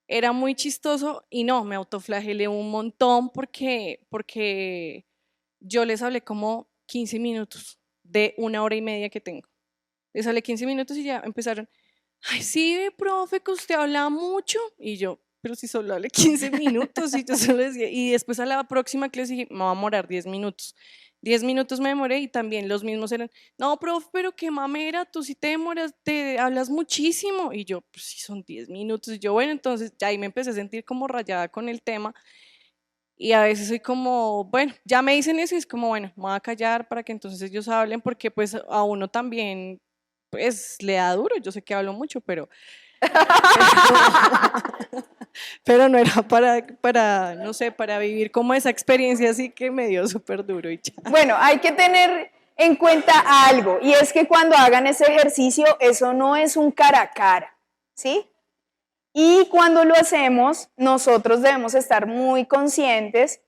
era muy chistoso y no, me autoflagelé un montón porque yo les hablé como 15 minutos de 1 hora y media que tengo. Les hablé 15 minutos y ya empezaron, ay, sí, profe, que usted habla mucho. Y yo, pero si solo hablé 15 minutos y yo solo decía, y después a la próxima clase dije, me va a demorar 10 minutos. 10 minutos me demoré y también los mismos eran, no, profe, pero qué mamera, tú sí te demoras, te hablas muchísimo. Y yo, pues sí, son 10 minutos. Y yo, bueno, entonces ya ahí me empecé a sentir como rayada con el tema. Y a veces soy como, bueno, ya me dicen eso y es como, bueno, me voy a callar para que entonces ellos hablen, porque pues a uno también, pues le da duro. Yo sé que hablo mucho, pero pero no era no sé, para vivir como esa experiencia así que me dio súper duro y ya. Bueno, hay que tener en cuenta algo, y es que cuando hagan ese ejercicio, eso no es un cara a cara, ¿sí? Y cuando lo hacemos, nosotros debemos estar muy conscientes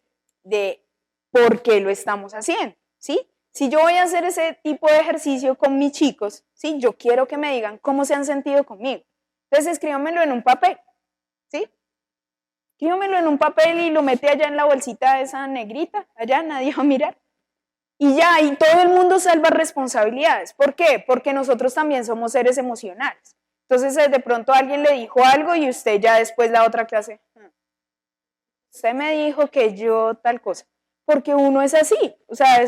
de por qué lo estamos haciendo, ¿sí? Si yo voy a hacer ese tipo de ejercicio con mis chicos, ¿sí? Yo quiero que me digan cómo se han sentido conmigo. Entonces, escríbamelo en un papel, ¿sí? Escríbamelo en un papel y lo mete allá en la bolsita esa negrita, allá nadie va a mirar. Y ya, y todo el mundo salva responsabilidades. ¿Por qué? Porque nosotros también somos seres emocionales. Entonces, de pronto alguien le dijo algo y usted ya después la otra clase, usted me dijo que yo tal cosa. Porque uno es así, o sea,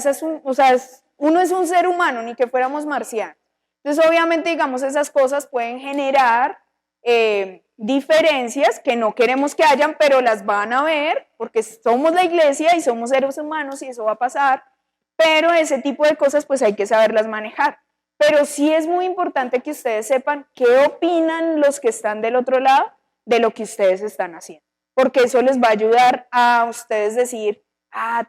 uno es un ser humano, ni que fuéramos marcianos. Entonces, obviamente, digamos, esas cosas pueden generar diferencias que no queremos que hayan, pero las van a ver, porque somos la iglesia y somos seres humanos y eso va a pasar, pero ese tipo de cosas pues hay que saberlas manejar. Pero sí es muy importante que ustedes sepan qué opinan los que están del otro lado de lo que ustedes están haciendo, porque eso les va a ayudar a ustedes decir,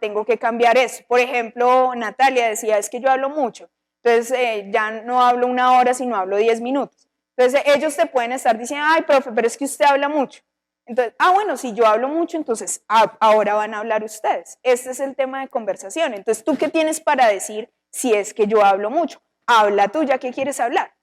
tengo que cambiar eso. Por ejemplo, Natalia decía, es que yo hablo mucho, entonces ya no hablo 1 hora, sino hablo 10 minutos. Entonces ellos te pueden estar diciendo, ay, profe, pero es que usted habla mucho. Entonces, bueno, si yo hablo mucho, entonces ahora van a hablar ustedes. Este es el tema de conversación. Entonces, ¿tú qué tienes para decir si es que yo hablo mucho? Habla tú, ya que quieres hablar.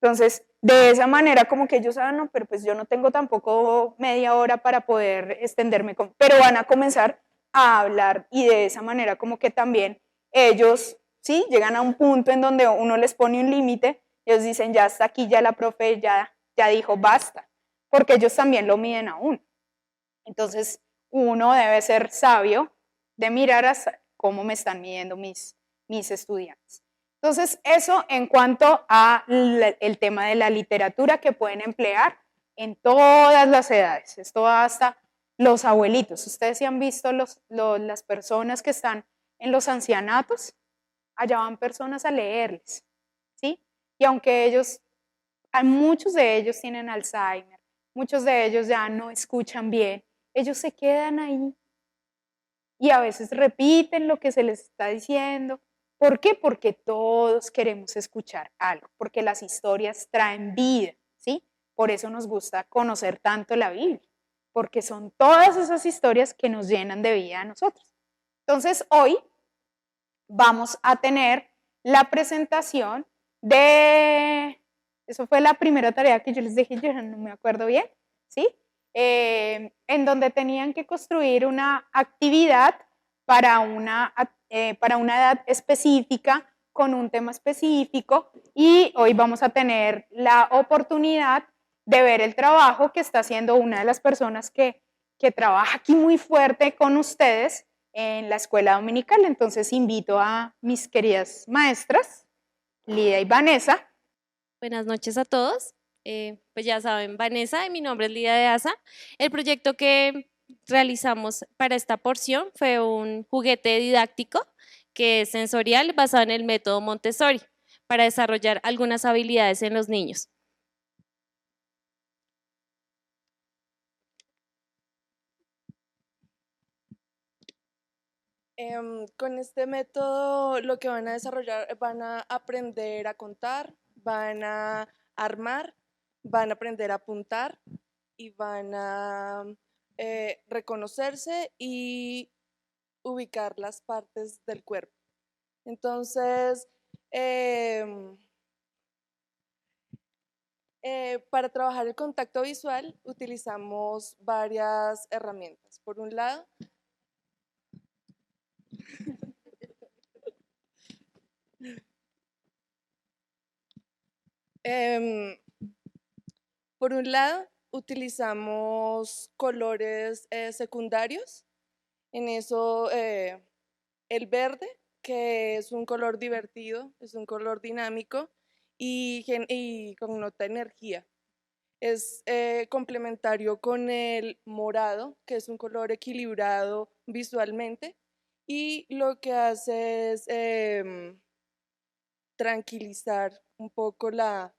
Entonces, de esa manera como que ellos saben, no, pero pues yo no tengo tampoco media hora para poder extenderme, pero van a comenzar a hablar y de esa manera como que también ellos, ¿sí? Llegan a un punto en donde uno les pone un límite, ellos dicen, ya hasta aquí, ya la profe ya dijo, basta, porque ellos también lo miden a uno. Entonces, uno debe ser sabio de mirar hasta cómo me están midiendo mis estudiantes. Entonces, eso en cuanto a el tema de la literatura que pueden emplear en todas las edades. Esto va hasta los abuelitos. Ustedes sí han visto las personas que están en los ancianatos, allá van personas a leerles, ¿sí? Y aunque muchos de ellos tienen Alzheimer, muchos de ellos ya no escuchan bien, ellos se quedan ahí y a veces repiten lo que se les está diciendo. ¿Por qué? Porque todos queremos escuchar algo, porque las historias traen vida, ¿sí? Por eso nos gusta conocer tanto la Biblia, porque son todas esas historias que nos llenan de vida a nosotros. Entonces, hoy vamos a tener la presentación eso fue la primera tarea que yo les dije, yo no me acuerdo bien, ¿sí? En donde tenían que construir una actividad para una edad específica, con un tema específico, y hoy vamos a tener la oportunidad de ver el trabajo que está haciendo una de las personas que trabaja aquí muy fuerte con ustedes en la escuela dominical. Entonces invito a mis queridas maestras, Lidia y Vanessa. Buenas noches a todos. Pues ya saben, Vanessa, y mi nombre es Lidia de Asa. El proyecto que realizamos para esta porción fue un juguete didáctico que es sensorial basado en el método Montessori para desarrollar algunas habilidades en los niños. Con este método lo que van a desarrollar, van a aprender a contar, van a armar, van a aprender a apuntar y van a reconocerse y ubicar las partes del cuerpo. Entonces, para trabajar el contacto visual utilizamos varias herramientas. Por un lado, utilizamos colores secundarios. En eso, el verde, que es un color divertido, es un color dinámico y connota energía. Es complementario con el morado, que es un color equilibrado visualmente, y lo que hace es tranquilizar un poco la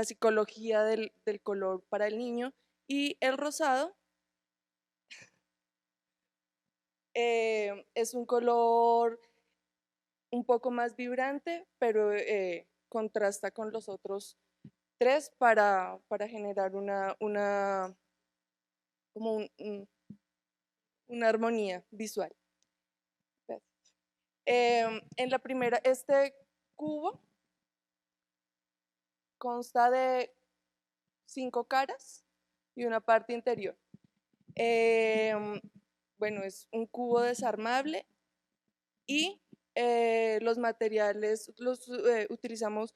psicología del color para el niño. Y el rosado es un color un poco más vibrante, pero contrasta con los otros tres para generar como una armonía visual. En la primera, este cubo consta de 5 caras y una parte interior. Bueno, es un cubo desarmable y los materiales utilizamos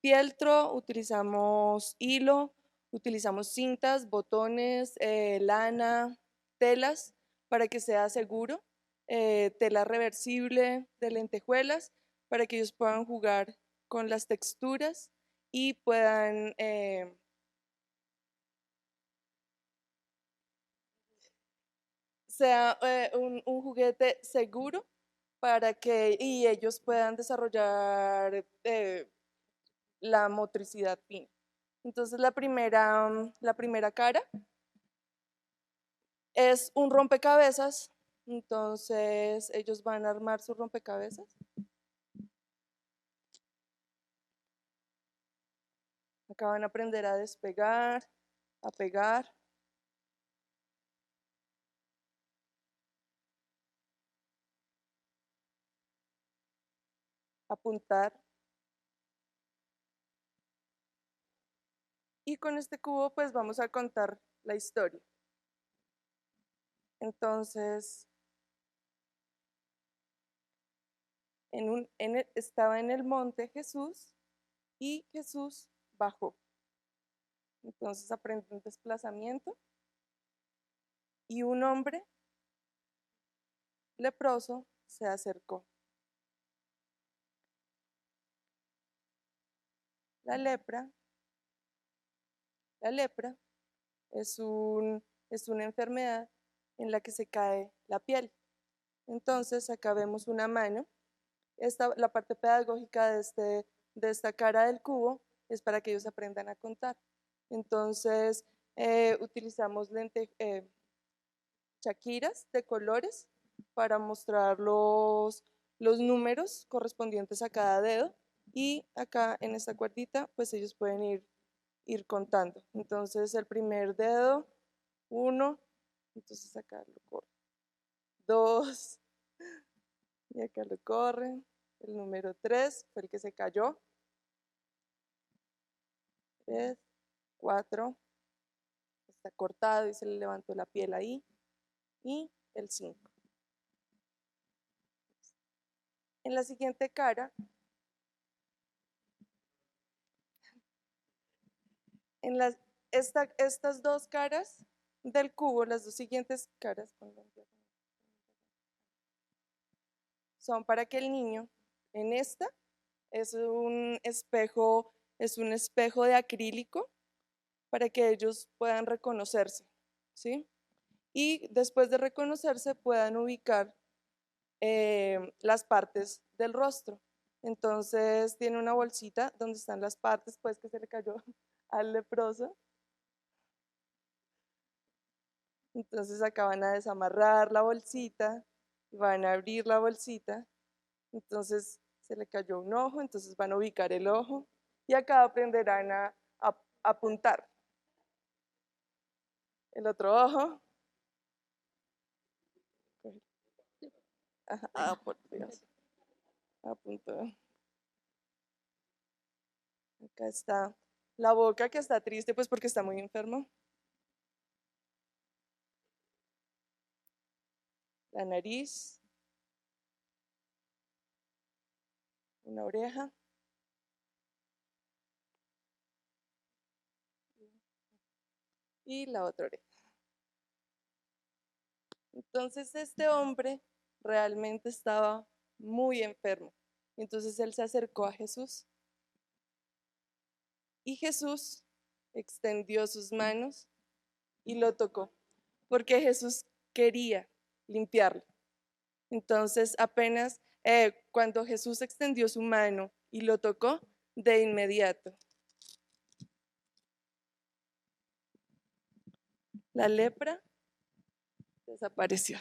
fieltro, utilizamos hilo, utilizamos cintas, botones, lana, telas para que sea seguro, tela reversible de lentejuelas para que ellos puedan jugar con las texturas y puedan sea un juguete seguro para que ellos puedan desarrollar la motricidad fina. Entonces la primera cara es un rompecabezas, entonces ellos van a armar su rompecabezas. Acá van a aprender a despegar, a pegar. Apuntar. Y con este cubo pues vamos a contar la historia. Entonces, estaba en el monte Jesús y Jesús bajó. Entonces aprende un desplazamiento y un hombre leproso se acercó. La lepra es una enfermedad en la que se cae la piel. Entonces acá vemos una mano. La parte pedagógica de esta cara del cubo es para que ellos aprendan a contar. Entonces utilizamos chaquiras de colores para mostrar los números correspondientes a cada dedo, y acá en esta cuerdita pues ellos pueden ir ir contando. Entonces el primer dedo, 1, entonces acá lo corre, 2, y acá lo corre. El número 3 fue el que se cayó. 3, 4, está cortado y se le levantó la piel ahí. Y el 5. En la siguiente cara, estas dos caras del cubo, las dos siguientes caras, son para que el niño, en esta, es un espejo de acrílico para que ellos puedan reconocerse, ¿sí? Y después de reconocerse puedan ubicar las partes del rostro. Entonces tiene una bolsita donde están las partes, pues que se le cayó al leproso. Entonces acá van a desamarrar la bolsita, van a abrir la bolsita, entonces se le cayó un ojo, entonces van a ubicar el ojo y acá aprenderán a apuntar. El otro ojo. Ajá, por Dios. Apuntó. Acá está la boca, que está triste pues porque está muy enfermo. La nariz. Una oreja. Y la otra oreja. Entonces este hombre realmente estaba muy enfermo. Entonces él se acercó a Jesús y Jesús extendió sus manos y lo tocó, porque Jesús quería limpiarlo. Entonces apenas cuando Jesús extendió su mano y lo tocó, de inmediato la lepra desapareció.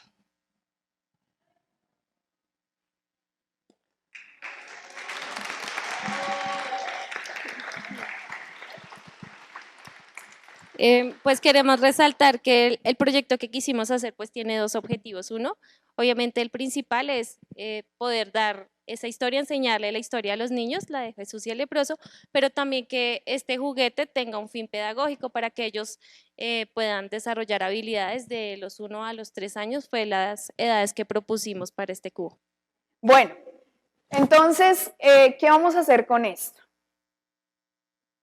Pues queremos resaltar que el proyecto que quisimos hacer pues tiene dos objetivos. Uno, obviamente el principal es poder dar esa historia, enseñarle la historia a los niños, la de Jesús y el leproso, pero también que este juguete tenga un fin pedagógico para que ellos puedan desarrollar habilidades de los 1 a los 3 años, fue las edades que propusimos para este cubo. Bueno, entonces, ¿qué vamos a hacer con esto?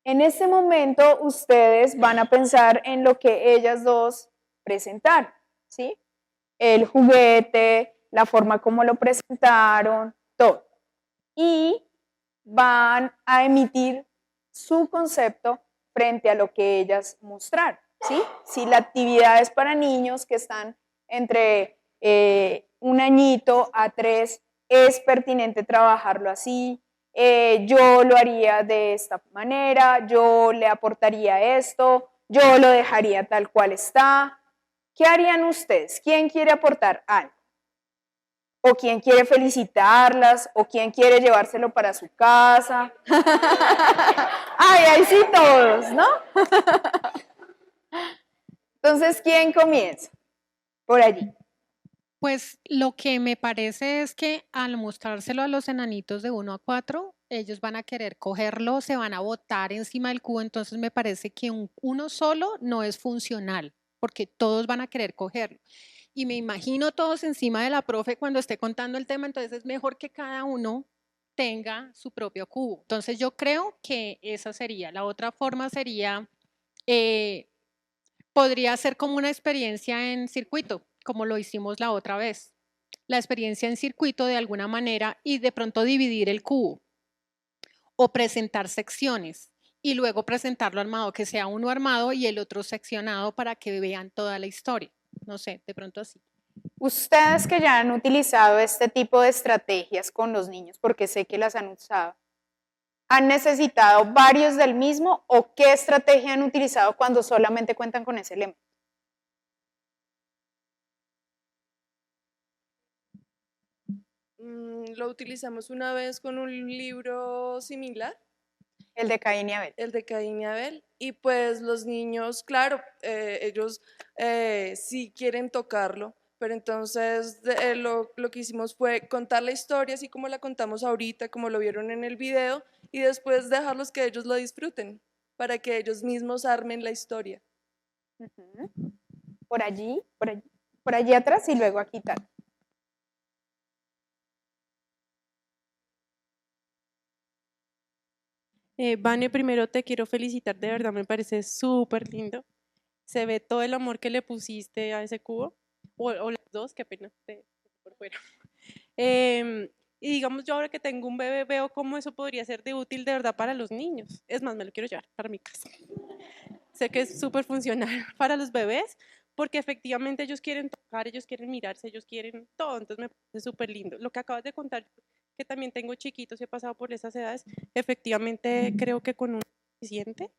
En este momento ustedes van a pensar en lo que ellas dos presentaron, ¿sí? El juguete, la forma como lo presentaron, todo. Y van a emitir su concepto frente a lo que ellas mostraron, ¿sí? Si la actividad es para niños que están entre 1 añito a 3, es pertinente trabajarlo así. Yo lo haría de esta manera, yo le aportaría esto, yo lo dejaría tal cual está. ¿Qué harían ustedes? ¿Quién quiere aportar algo? ¿O quién quiere felicitarlas? ¿O quién quiere llevárselo para su casa? Ay, ahí sí todos, ¿no? Entonces, ¿quién comienza? Por allí. Pues lo que me parece es que al mostrárselo a los enanitos de 1 a 4, ellos van a querer cogerlo, se van a botar encima del cubo, entonces me parece que uno solo no es funcional, porque todos van a querer cogerlo. Y me imagino todos encima de la profe cuando esté contando el tema, entonces es mejor que cada uno tenga su propio cubo. Entonces yo creo que esa sería. La otra forma sería, podría ser como una experiencia en circuito, como lo hicimos la otra vez. La experiencia en circuito de alguna manera y de pronto dividir el cubo o presentar secciones y luego presentarlo armado, que sea uno armado y el otro seccionado para que vean toda la historia. No sé, de pronto así. Ustedes que ya han utilizado este tipo de estrategias con los niños, porque sé que las han usado, ¿han necesitado varios del mismo o qué estrategia han utilizado cuando solamente cuentan con ese elemento? Lo utilizamos una vez con un libro similar El de Caín y Abel. El de Caín y Abel. Y pues los niños, claro, ellos sí quieren tocarlo, pero entonces lo que hicimos fue contar la historia así como la contamos ahorita, como lo vieron en el video, y después dejarlos que ellos lo disfruten, para que ellos mismos armen la historia. Ujú. Por allí, por allí atrás y luego aquí tal. Vane, primero te quiero felicitar, de verdad me parece súper lindo. Se ve todo el amor que le pusiste a ese cubo, o las dos, qué pena, por fuera. Y digamos, yo ahora que tengo un bebé, veo cómo eso podría ser de útil de verdad para los niños. Es más, me lo quiero llevar para mi casa. Sé que es súper funcional para los bebés, porque efectivamente ellos quieren tocar, ellos quieren mirarse, ellos quieren todo, entonces me parece súper lindo. Lo que acabas de contar, que también tengo chiquitos y he pasado por esas edades, efectivamente creo que con uno es suficiente.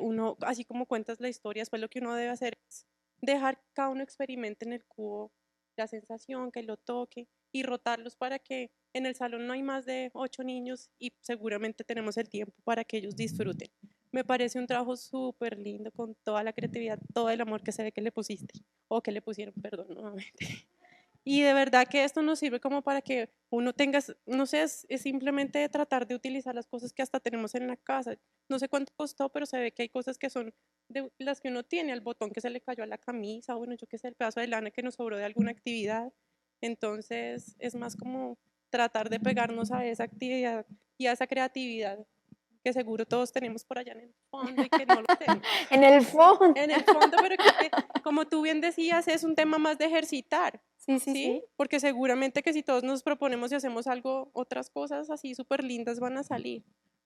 Uno, así como cuentas la historia, después lo que uno debe hacer es dejar que cada uno experimente en el cubo la sensación, que lo toque y rotarlos para que en el salón no hay más de 8 niños y seguramente tenemos el tiempo para que ellos disfruten. Me parece un trabajo súper lindo con toda la creatividad, todo el amor que se ve que le pusiste, o que le pusieron, perdón, nuevamente. Y de verdad que esto nos sirve como para que uno tenga, no sé, es simplemente tratar de utilizar las cosas que hasta tenemos en la casa. No sé cuánto costó, pero se ve que hay cosas que son de las que uno tiene, el botón que se le cayó a la camisa, bueno, yo qué sé, el pedazo de lana que nos sobró de alguna actividad. Entonces es más como tratar de pegarnos a esa actividad y a esa creatividad que seguro todos tenemos por allá en el fondo y que no lo tenemos. En el fondo. En el fondo, pero que, como tú bien decías, es un tema más de ejercitar. Sí. Porque seguramente que si todos nos proponemos y hacemos algo, otras cosas así súper lindas van a salir.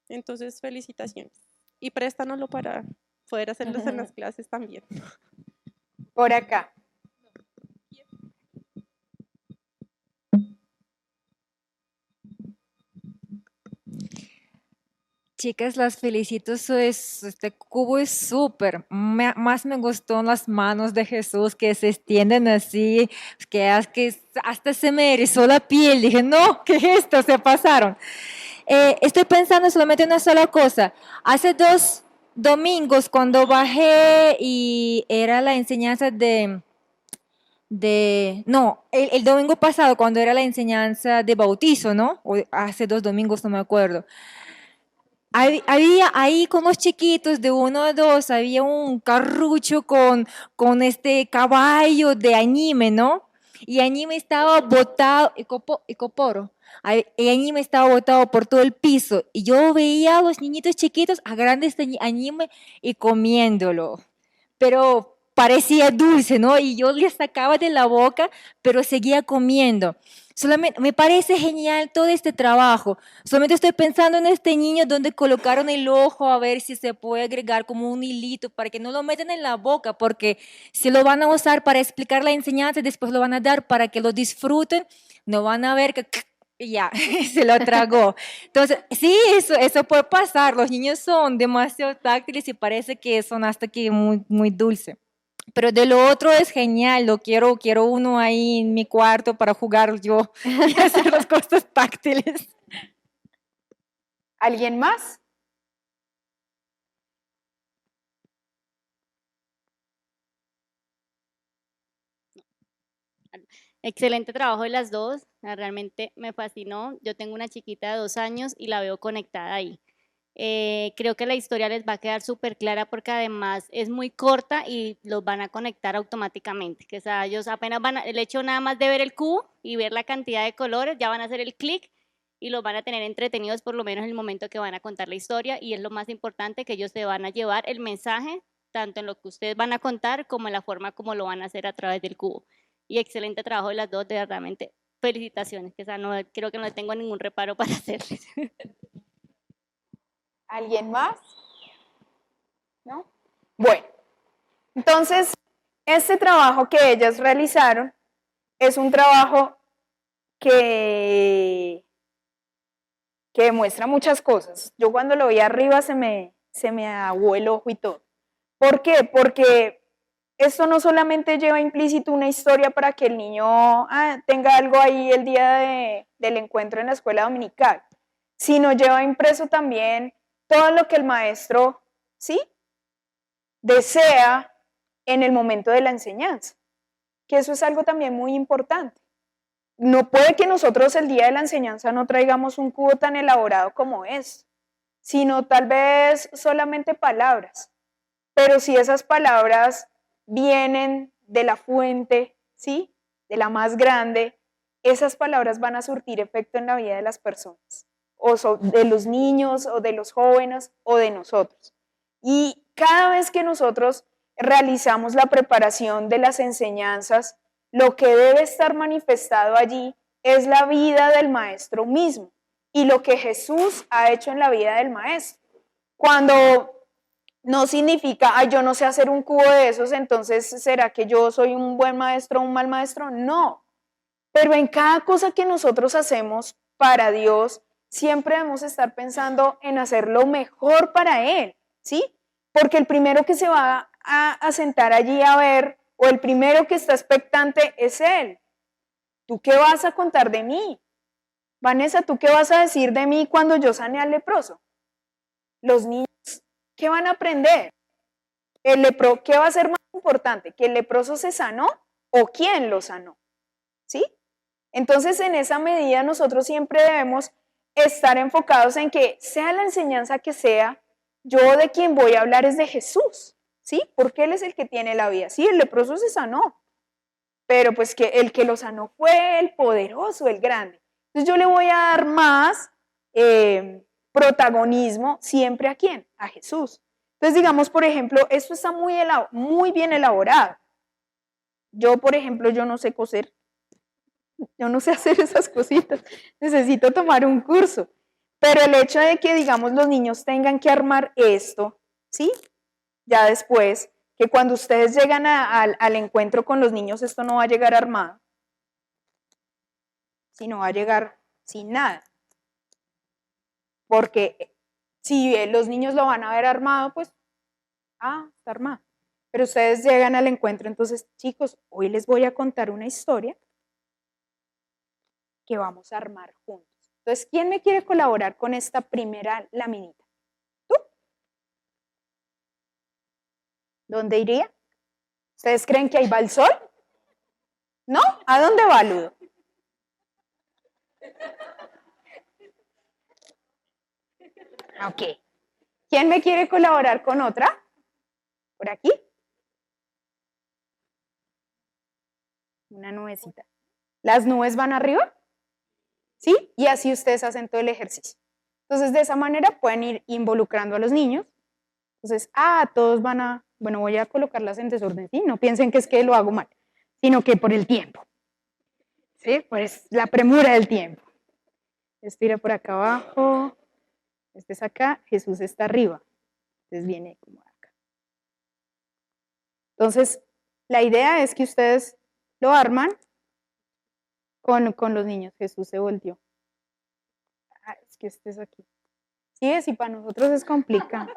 Entonces, felicitaciones. Y préstanoslo para poder hacerlos en las clases también. Por acá. Chicas, las felicito, este cubo es súper. Más me gustó las manos de Jesús que se extienden así, que hasta se me erizó la piel. Dije, no, ¿qué es esto? Se pasaron. Estoy pensando solamente en una sola cosa. Hace 2 domingos cuando bajé y era la enseñanza no, el domingo pasado cuando era la enseñanza de bautizo, ¿no? O hace 2 domingos, no me acuerdo. Había ahí con los chiquitos de 1 a 2, había un carrucho con este caballo de anime, ¿no? Y anime estaba botado, ecoporo, el anime estaba botado por todo el piso. Y yo veía a los niñitos chiquitos agarrando este anime y comiéndolo. Pero parecía dulce, ¿no? Y yo le sacaba de la boca, pero seguía comiendo. Solamente me parece genial todo este trabajo. Solamente estoy pensando en este niño donde colocaron el ojo a ver si se puede agregar como un hilito para que no lo metan en la boca, porque si lo van a usar para explicar la enseñanza, después lo van a dar para que lo disfruten, no van a ver que ya se lo tragó. Entonces, sí, eso puede pasar. Los niños son demasiado táctiles y parece que son hasta que muy, muy dulces. Pero de lo otro es genial, quiero uno ahí en mi cuarto para jugar yo y hacer las cosas táctiles. ¿Alguien más? Excelente trabajo de las dos, realmente me fascinó. Yo tengo una chiquita de 2 años y la veo conectada ahí. Creo que la historia les va a quedar súper clara porque además es muy corta y los van a conectar automáticamente. Que, o sea, ellos apenas el hecho nada más de ver el cubo y ver la cantidad de colores, ya van a hacer el clic y los van a tener entretenidos por lo menos en el momento que van a contar la historia, y es lo más importante, que ellos se van a llevar el mensaje tanto en lo que ustedes van a contar como en la forma como lo van a hacer a través del cubo. Y excelente trabajo de las dos, de verdad, felicitaciones, que, o sea, no, creo que no tengo ningún reparo para hacerles. ¿Alguien más? ¿No? Bueno, entonces, este trabajo que ellas realizaron es un trabajo que demuestra muchas cosas. Yo cuando lo vi arriba se me aguó el ojo y todo. ¿Por qué? Porque esto no solamente lleva implícito una historia para que el niño tenga algo ahí el día del encuentro en la escuela dominical, sino lleva impreso también todo lo que el maestro, ¿sí?, desea en el momento de la enseñanza, que eso es algo también muy importante. No puede que nosotros el día de la enseñanza no traigamos un cubo tan elaborado como es, sino tal vez solamente palabras, pero si esas palabras vienen de la fuente, ¿sí?, de la más grande, esas palabras van a surtir efecto en la vida de las personas, o de los niños, o de los jóvenes, o de nosotros. Y cada vez que nosotros realizamos la preparación de las enseñanzas, lo que debe estar manifestado allí es la vida del maestro mismo y lo que Jesús ha hecho en la vida del maestro. Cuando no significa, ay, yo no sé hacer un cubo de esos, entonces ¿será que yo soy un buen maestro o un mal maestro? No. Pero en cada cosa que nosotros hacemos para Dios, siempre debemos estar pensando en hacer lo mejor para Él, ¿sí? Porque el primero que se va a sentar allí a ver, o el primero que está expectante es Él. ¿Tú qué vas a contar de mí? Vanessa, ¿tú qué vas a decir de mí cuando yo sane al leproso? Los niños, ¿qué van a aprender? ¿Qué va a ser más importante? ¿Que el leproso se sanó o quién lo sanó? ¿Sí? Entonces, en esa medida, nosotros siempre debemos estar enfocados en que sea la enseñanza que sea, yo de quien voy a hablar es de Jesús, ¿sí? Porque Él es el que tiene la vida. Sí, el leproso se sanó, pero pues que el que lo sanó fue el poderoso, el grande. Entonces yo le voy a dar más protagonismo siempre ¿a quién? A Jesús. Entonces digamos, por ejemplo, esto está muy bien elaborado. Yo, por ejemplo, yo no sé coser. Yo no sé hacer esas cositas. Necesito tomar un curso. Pero el hecho de que, digamos, los niños tengan que armar esto, ¿sí? Ya después, que cuando ustedes llegan al encuentro con los niños, esto no va a llegar armado, sino va a llegar sin nada. Porque si los niños lo van a ver armado, pues, está armado. Pero ustedes llegan al encuentro, entonces, chicos, hoy les voy a contar una historia que vamos a armar juntos. Entonces, ¿quién me quiere colaborar con esta primera laminita? ¿Tú? ¿Dónde iría? ¿Ustedes creen que ahí va el sol? ¿No? ¿A dónde va, Ludo? Ok. ¿Quién me quiere colaborar con otra? ¿Por aquí? Una nubecita. ¿Las nubes van arriba? ¿Sí? Y así ustedes hacen todo el ejercicio. Entonces, de esa manera pueden ir involucrando a los niños. Entonces, todos van a, bueno, voy a colocarlas en desorden, ¿sí? No piensen que es que lo hago mal, sino que por el tiempo. ¿Sí? Pues la premura del tiempo. Estira por acá abajo. Este es acá, Jesús está arriba. Entonces viene como acá. Entonces, la idea es que ustedes lo arman con los niños. Jesús se volteó. Es que este es aquí. Sí, si para nosotros es complicado.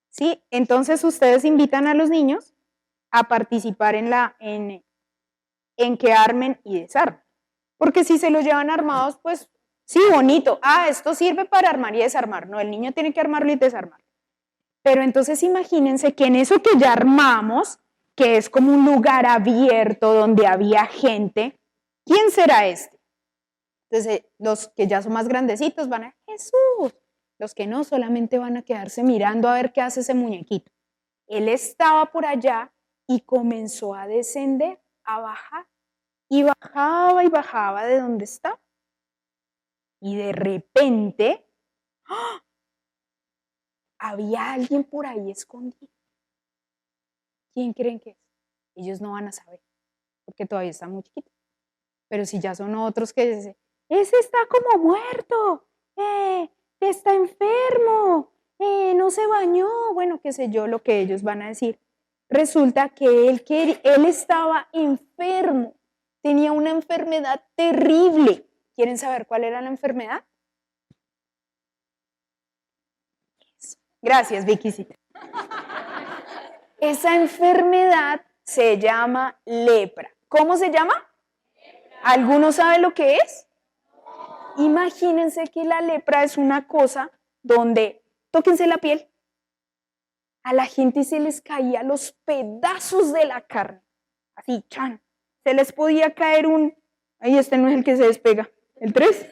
Sí, entonces ustedes invitan a los niños a participar en que armen y desarmen. Porque si se los llevan armados, pues sí, bonito. Esto sirve para armar y desarmar. No, el niño tiene que armarlo y desarmar. Pero entonces imagínense que en eso que ya armamos, que es como un lugar abierto donde había gente, ¿quién será este? Entonces los que ya son más grandecitos van a Jesús. Los que no solamente van a quedarse mirando a ver qué hace ese muñequito. Él estaba por allá y comenzó a descender, a bajar. Y bajaba de donde estaba. Y de repente, había alguien por ahí escondido. ¿Quién creen que es? Ellos no van a saber, porque todavía están muy chiquitos. Pero si ya son otros que dicen, ese está como muerto, está enfermo, no se bañó, bueno, qué sé yo, lo que ellos van a decir. Resulta que él estaba enfermo, tenía una enfermedad terrible. ¿Quieren saber cuál era la enfermedad? Gracias, Vickycita. Esa enfermedad se llama lepra. ¿Cómo se llama? ¿Alguno sabe lo que es? Imagínense que la lepra es una cosa donde, tóquense la piel, a la gente se les caía los pedazos de la carne, así, chan, se les podía caer ahí este no es el que se despega, el 3,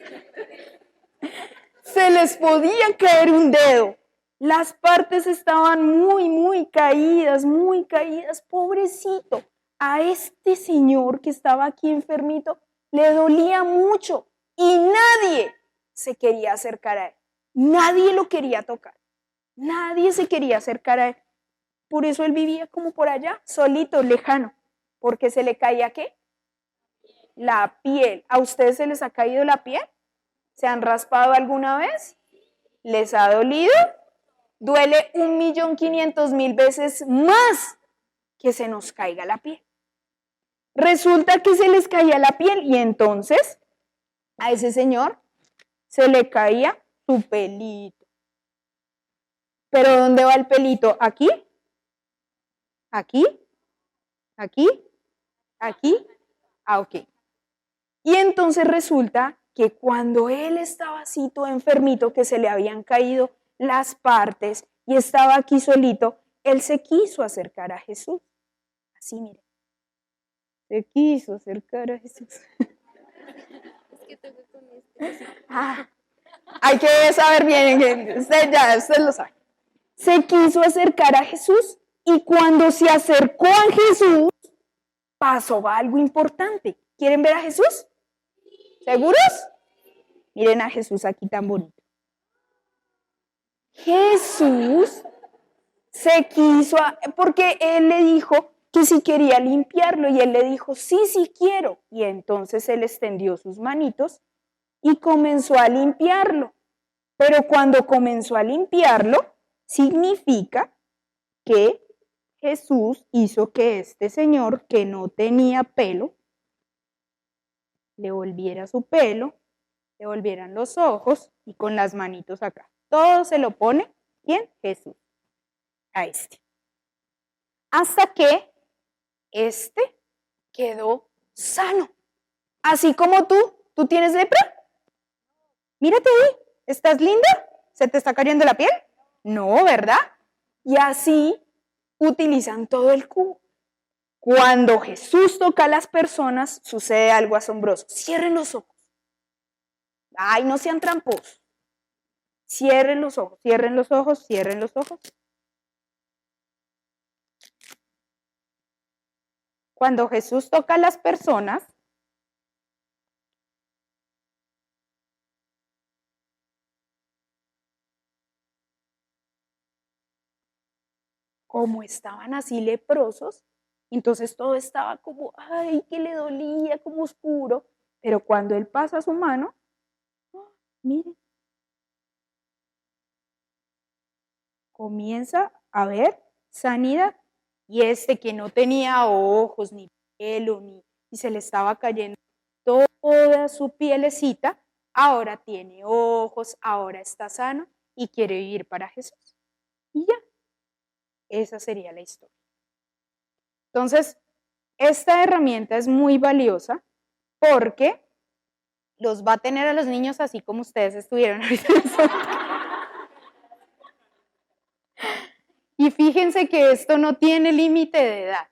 se les podía caer un dedo, las partes estaban muy caídas, pobrecito, a este señor que estaba aquí enfermito, le dolía mucho y nadie se quería acercar a él, nadie lo quería tocar, nadie se quería acercar a él. Por eso él vivía como por allá, solito, lejano, porque se le caía ¿qué? La piel. ¿A ustedes se les ha caído la piel? ¿Se han raspado alguna vez? ¿Les ha dolido? Duele 1.500.000 veces más que se nos caiga la piel. Resulta que se les caía la piel y entonces a ese señor se le caía su pelito. ¿Pero dónde va el pelito? ¿Aquí? ¿Aquí? ¿Aquí? ¿Aquí? Ah, ok. Y entonces resulta que cuando él estaba así todo enfermito, que se le habían caído las partes y estaba aquí solito, él se quiso acercar a Jesús. Así, miren. Se quiso acercar a Jesús. Hay que saber bien, usted lo sabe. Se quiso acercar a Jesús y cuando se acercó a Jesús, pasó algo importante. ¿Quieren ver a Jesús? ¿Seguros? Miren a Jesús aquí tan bonito. Jesús se quiso, porque él le dijo que si quería limpiarlo y él le dijo, sí quiero. Y entonces él extendió sus manitos y comenzó a limpiarlo. Pero cuando comenzó a limpiarlo, significa que Jesús hizo que este señor que no tenía pelo, le volviera su pelo, le volvieran los ojos y con las manitos acá. Todo se lo pone, ¿quién? Jesús. A este. Hasta que este quedó sano. Así como ¿tú tienes lepra? Mírate ahí, ¿estás linda? ¿Se te está cayendo la piel? No, ¿verdad? Y así utilizan todo el cubo. Cuando Jesús toca a las personas, sucede algo asombroso. Cierren los ojos. Ay, no sean tramposos. Cierren los ojos, cierren los ojos, cierren los ojos. Cuando Jesús toca a las personas, como estaban así leprosos, entonces todo estaba como, ay, que le dolía, como oscuro, pero cuando él pasa su mano, ¡oh, miren! Comienza a ver sanidad. Y este que no tenía ojos, ni pelo, y se le estaba cayendo toda su pielecita, ahora tiene ojos, ahora está sano y quiere vivir para Jesús. Y ya, esa sería la historia. Entonces, esta herramienta es muy valiosa porque los va a tener a los niños así como ustedes estuvieron ahorita. Y fíjense que esto no tiene límite de edad,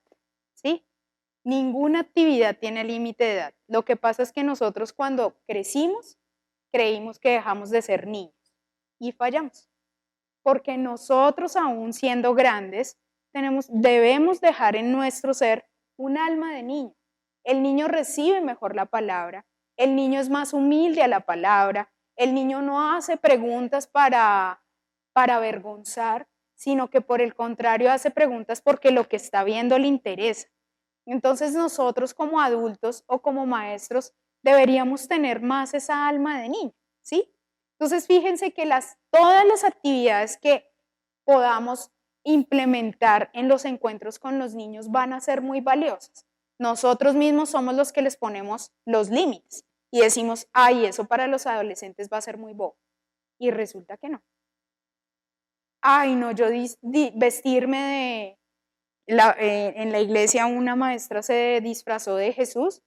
¿sí? Ninguna actividad tiene límite de edad. Lo que pasa es que nosotros cuando crecimos, creímos que dejamos de ser niños y fallamos. Porque nosotros, aún siendo grandes, debemos dejar en nuestro ser un alma de niño. El niño recibe mejor la palabra, el niño es más humilde a la palabra, el niño no hace preguntas para avergonzar, sino que por el contrario hace preguntas porque lo que está viendo le interesa. Entonces nosotros como adultos o como maestros deberíamos tener más esa alma de niño, ¿sí? Entonces fíjense que todas las actividades que podamos implementar en los encuentros con los niños van a ser muy valiosas. Nosotros mismos somos los que les ponemos los límites y decimos, ay, eso para los adolescentes va a ser muy bobo. Y resulta que no. Ay, no, yo vestirme en la iglesia una maestra se disfrazó de Jesús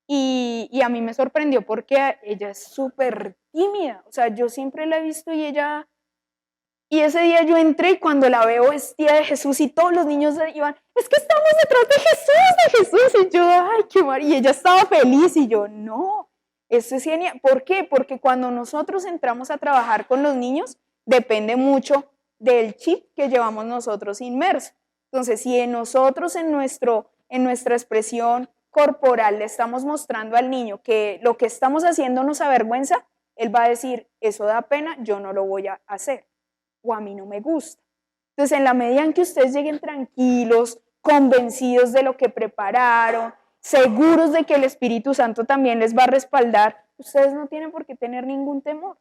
y a mí me sorprendió porque ella es súper tímida, o sea, yo siempre la he visto y ese día yo entré y cuando la veo vestida de Jesús y todos los niños iban, es que estamos detrás de Jesús, y yo, ay, qué maravilla, y ella estaba feliz y yo, no, eso es genial. ¿Por qué? Porque cuando nosotros entramos a trabajar con los niños, depende mucho del chip que llevamos nosotros inmerso. Entonces, si en nosotros, en nuestra expresión corporal, le estamos mostrando al niño que lo que estamos haciendo nos avergüenza, él va a decir, eso da pena, yo no lo voy a hacer, o a mí no me gusta. Entonces, en la medida en que ustedes lleguen tranquilos, convencidos de lo que prepararon, seguros de que el Espíritu Santo también les va a respaldar, ustedes no tienen por qué tener ningún temor.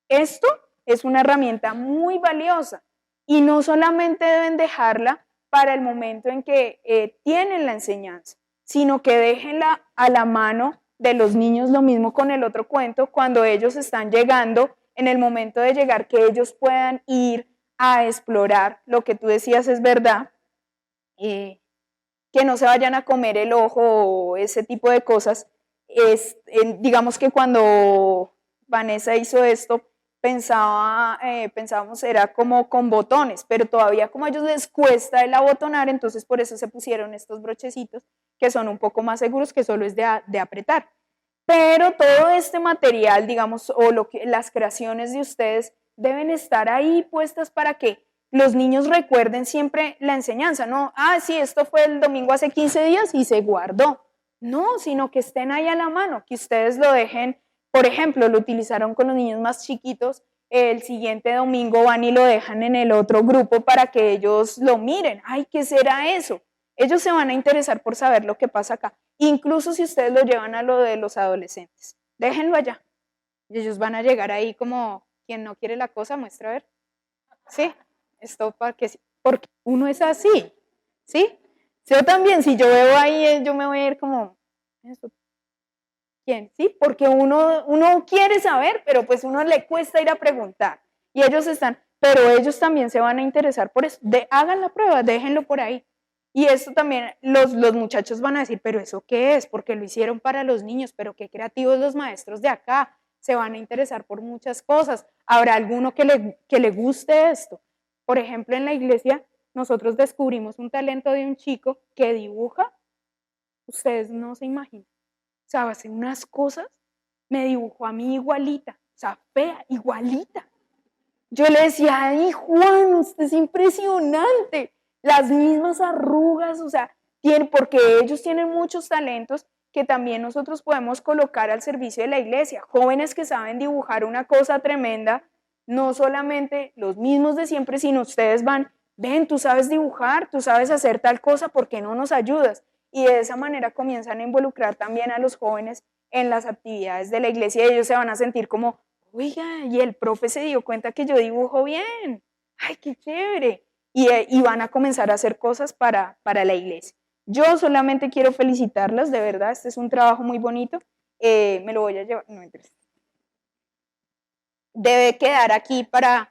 Esto es una herramienta muy valiosa y no solamente deben dejarla para el momento en que tienen la enseñanza, sino que déjenla a la mano de los niños, lo mismo con el otro cuento, cuando ellos están llegando, en el momento de llegar, que ellos puedan ir a explorar. Lo que tú decías es verdad, que no se vayan a comer el ojo o ese tipo de cosas. Digamos que cuando Vanessa hizo esto, pensábamos era como con botones, pero todavía como a ellos les cuesta el abotonar, entonces por eso se pusieron estos brochecitos que son un poco más seguros, que solo es de apretar. Pero todo este material, digamos, o las creaciones de ustedes deben estar ahí puestas para que los niños recuerden siempre la enseñanza, ¿no? Ah, sí, esto fue el domingo hace 15 días y se guardó. No, sino que estén ahí a la mano, que ustedes lo dejen. Por ejemplo, lo utilizaron con los niños más chiquitos, el siguiente domingo van y lo dejan en el otro grupo para que ellos lo miren. Ay, ¿qué será eso? Ellos se van a interesar por saber lo que pasa acá. Incluso si ustedes lo llevan a lo de los adolescentes, déjenlo allá. Y ellos van a llegar ahí como quien no quiere la cosa, muestra a ver. Sí, esto porque uno es así, ¿sí? Yo también, si yo veo ahí, yo me voy a ir como, ¿quién? ¿Sí? Porque uno quiere saber, pero pues uno le cuesta ir a preguntar. Y ellos pero ellos también se van a interesar por eso. Hagan la prueba, déjenlo por ahí. Y esto también, los muchachos van a decir, pero ¿eso qué es? Porque lo hicieron para los niños, pero qué creativos los maestros de acá. Se van a interesar por muchas cosas. ¿Habrá alguno que le guste esto? Por ejemplo, en la iglesia, nosotros descubrimos un talento de un chico que dibuja. Ustedes no se imaginan. O sea, hace unas cosas, me dibujó a mí igualita, o sea, fea, igualita. Yo le decía, ay, Juan, usted es impresionante. Las mismas arrugas, o sea, porque ellos tienen muchos talentos que también nosotros podemos colocar al servicio de la iglesia. Jóvenes que saben dibujar una cosa tremenda, no solamente los mismos de siempre, sino ustedes ven, tú sabes dibujar, tú sabes hacer tal cosa, ¿por qué no nos ayudas? Y de esa manera comienzan a involucrar también a los jóvenes en las actividades de la iglesia y ellos se van a sentir como, oiga, y el profe se dio cuenta que yo dibujo bien, ay, qué chévere. Y van a comenzar a hacer cosas para la iglesia. Yo solamente quiero felicitarlas, de verdad, este es un trabajo muy bonito. Me lo voy a llevar, no me interesa. Debe quedar aquí para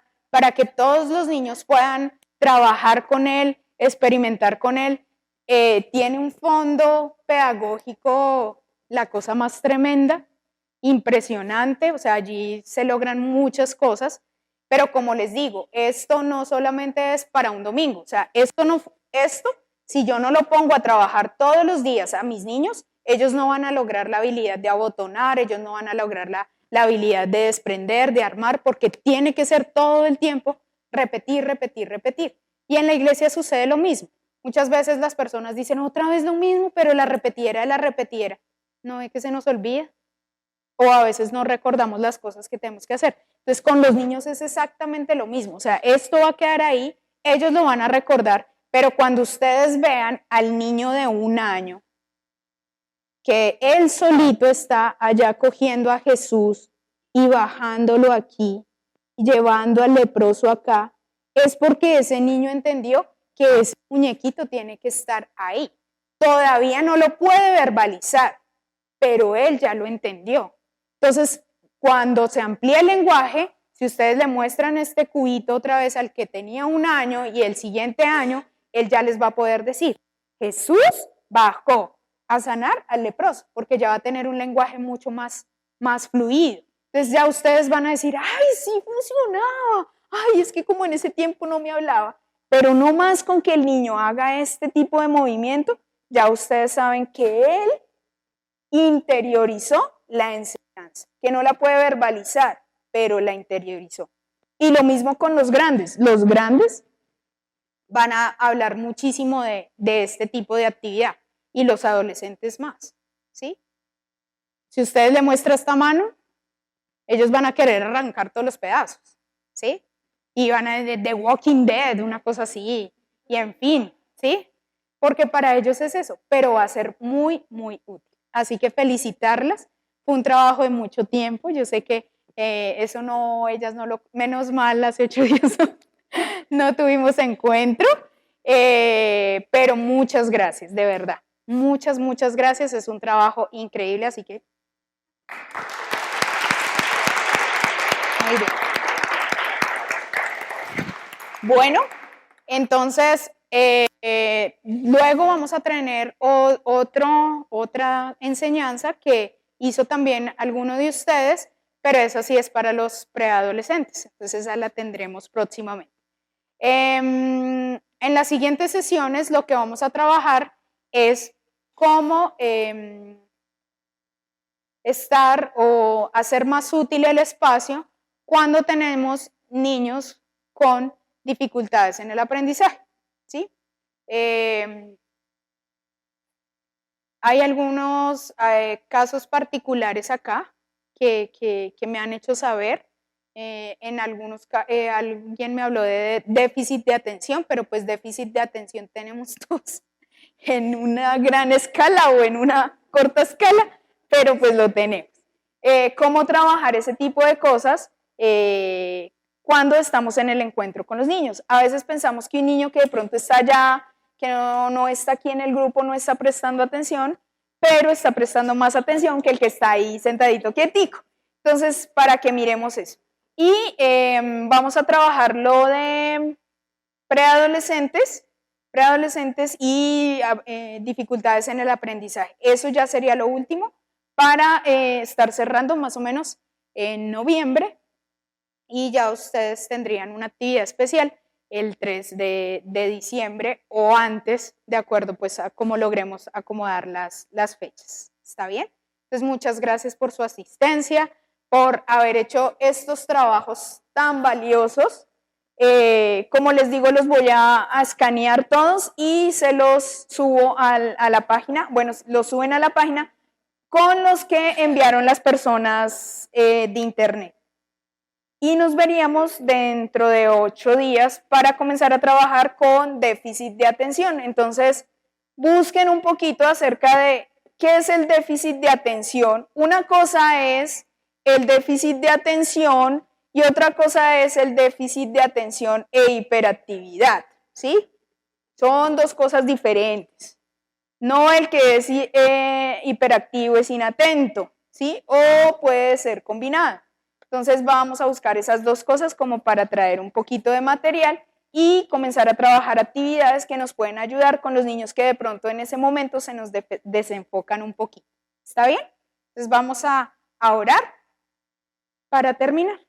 que todos los niños puedan trabajar con él, experimentar con él. Tiene un fondo pedagógico, la cosa más tremenda, impresionante, o sea, allí se logran muchas cosas. Pero como les digo, esto no solamente es para un domingo, o sea, esto, si yo no lo pongo a trabajar todos los días a mis niños, ellos no van a lograr la habilidad de abotonar, ellos no van a lograr la habilidad de desprender, de armar, porque tiene que ser todo el tiempo repetir, repetir, repetir. Y en la iglesia sucede lo mismo. Muchas veces las personas dicen otra vez lo mismo, pero la repetiera. No es que se nos olvida. O a veces no recordamos las cosas que tenemos que hacer. Entonces, con los niños es exactamente lo mismo. O sea, esto va a quedar ahí, ellos lo van a recordar, pero cuando ustedes vean al niño de 1 año, que él solito está allá cogiendo a Jesús y bajándolo aquí, llevando al leproso acá, es porque ese niño entendió que ese muñequito tiene que estar ahí. Todavía no lo puede verbalizar, pero él ya lo entendió. Entonces, cuando se amplía el lenguaje, si ustedes le muestran este cubito otra vez al que tenía 1 año y el siguiente año, él ya les va a poder decir, Jesús bajó, a sanar al leproso, porque ya va a tener un lenguaje mucho más fluido. Entonces ya ustedes van a decir, ¡ay, sí funcionaba! ¡Ay, es que como en ese tiempo no me hablaba! Pero no más con que el niño haga este tipo de movimiento, ya ustedes saben que él interiorizó la enseñanza, que no la puede verbalizar, pero la interiorizó. Y lo mismo con los grandes. Los grandes van a hablar muchísimo de este tipo de actividad y los adolescentes más, ¿sí? Si ustedes le muestran esta mano, ellos van a querer arrancar todos los pedazos, ¿sí? Y van a The Walking Dead, una cosa así, y en fin, ¿sí? Porque para ellos es eso, pero va a ser muy, muy útil. Así que felicitarlas, fue un trabajo de mucho tiempo, yo sé que eso no, ellas no lo, menos mal hace 8 días no tuvimos encuentro, pero muchas gracias, de verdad, muchas, muchas gracias, es un trabajo increíble, así que... Muy bien. Bueno, entonces, luego vamos a tener otra enseñanza que hizo también alguno de ustedes, pero esa sí es para los preadolescentes, entonces esa la tendremos próximamente. En las siguientes sesiones lo que vamos a trabajar es cómo estar o hacer más útil el espacio cuando tenemos niños con dificultades en el aprendizaje, ¿sí? Hay algunos casos particulares acá que me han hecho saber. En algunos alguien me habló de déficit de atención, pero pues déficit de atención tenemos todos en una gran escala o en una corta escala, pero pues lo tenemos. ¿Cómo trabajar ese tipo de cosas cuando estamos en el encuentro con los niños? A veces pensamos que un niño que de pronto está allá, que no está aquí en el grupo, no está prestando atención, pero está prestando más atención que el que está ahí sentadito quietico. Entonces, para que miremos eso. Y vamos a trabajar lo de preadolescentes y dificultades en el aprendizaje. Eso ya sería lo último para estar cerrando más o menos en noviembre y ya ustedes tendrían una actividad especial el 3 de diciembre o antes, de acuerdo pues a cómo logremos acomodar las fechas. ¿Está bien? Entonces, muchas gracias por su asistencia, por haber hecho estos trabajos tan valiosos. Como les digo, los voy a escanear todos y se los subo a la página. Bueno, los suben a la página con los que enviaron las personas de internet. Y nos veríamos dentro de 8 días para comenzar a trabajar con déficit de atención. Entonces, busquen un poquito acerca de qué es el déficit de atención. Una cosa es el déficit de atención y otra cosa es el déficit de atención e hiperactividad, ¿sí? Son dos cosas diferentes. No el que es hiperactivo es inatento, ¿sí? O puede ser combinado. Entonces vamos a buscar esas dos cosas como para traer un poquito de material y comenzar a trabajar actividades que nos pueden ayudar con los niños que de pronto en ese momento se nos desenfocan un poquito. ¿Está bien? Entonces vamos a orar para terminar.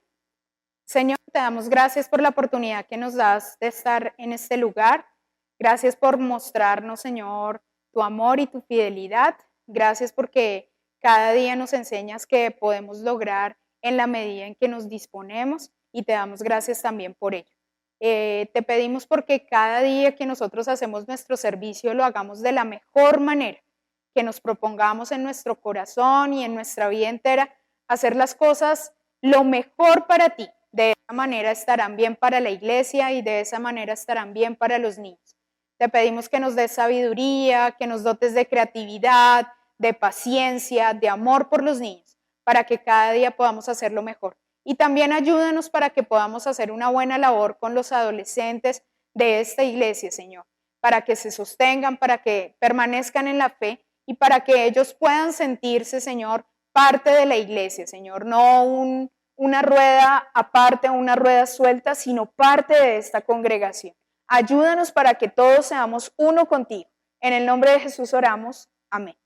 Señor, te damos gracias por la oportunidad que nos das de estar en este lugar. Gracias por mostrarnos, Señor, tu amor y tu fidelidad. Gracias porque cada día nos enseñas que podemos lograr en la medida en que nos disponemos y te damos gracias también por ello. Te pedimos porque cada día que nosotros hacemos nuestro servicio lo hagamos de la mejor manera, que nos propongamos en nuestro corazón y en nuestra vida entera hacer las cosas lo mejor para ti. De esa manera estarán bien para la iglesia y de esa manera estarán bien para los niños. Te pedimos que nos des sabiduría, que nos dotes de creatividad, de paciencia, de amor por los niños, para que cada día podamos hacerlo mejor. Y también ayúdanos para que podamos hacer una buena labor con los adolescentes de esta iglesia, Señor, para que se sostengan, para que permanezcan en la fe y para que ellos puedan sentirse, Señor, parte de la iglesia, Señor, no una rueda aparte, una rueda suelta, sino parte de esta congregación. Ayúdanos para que todos seamos uno contigo. En el nombre de Jesús oramos. Amén.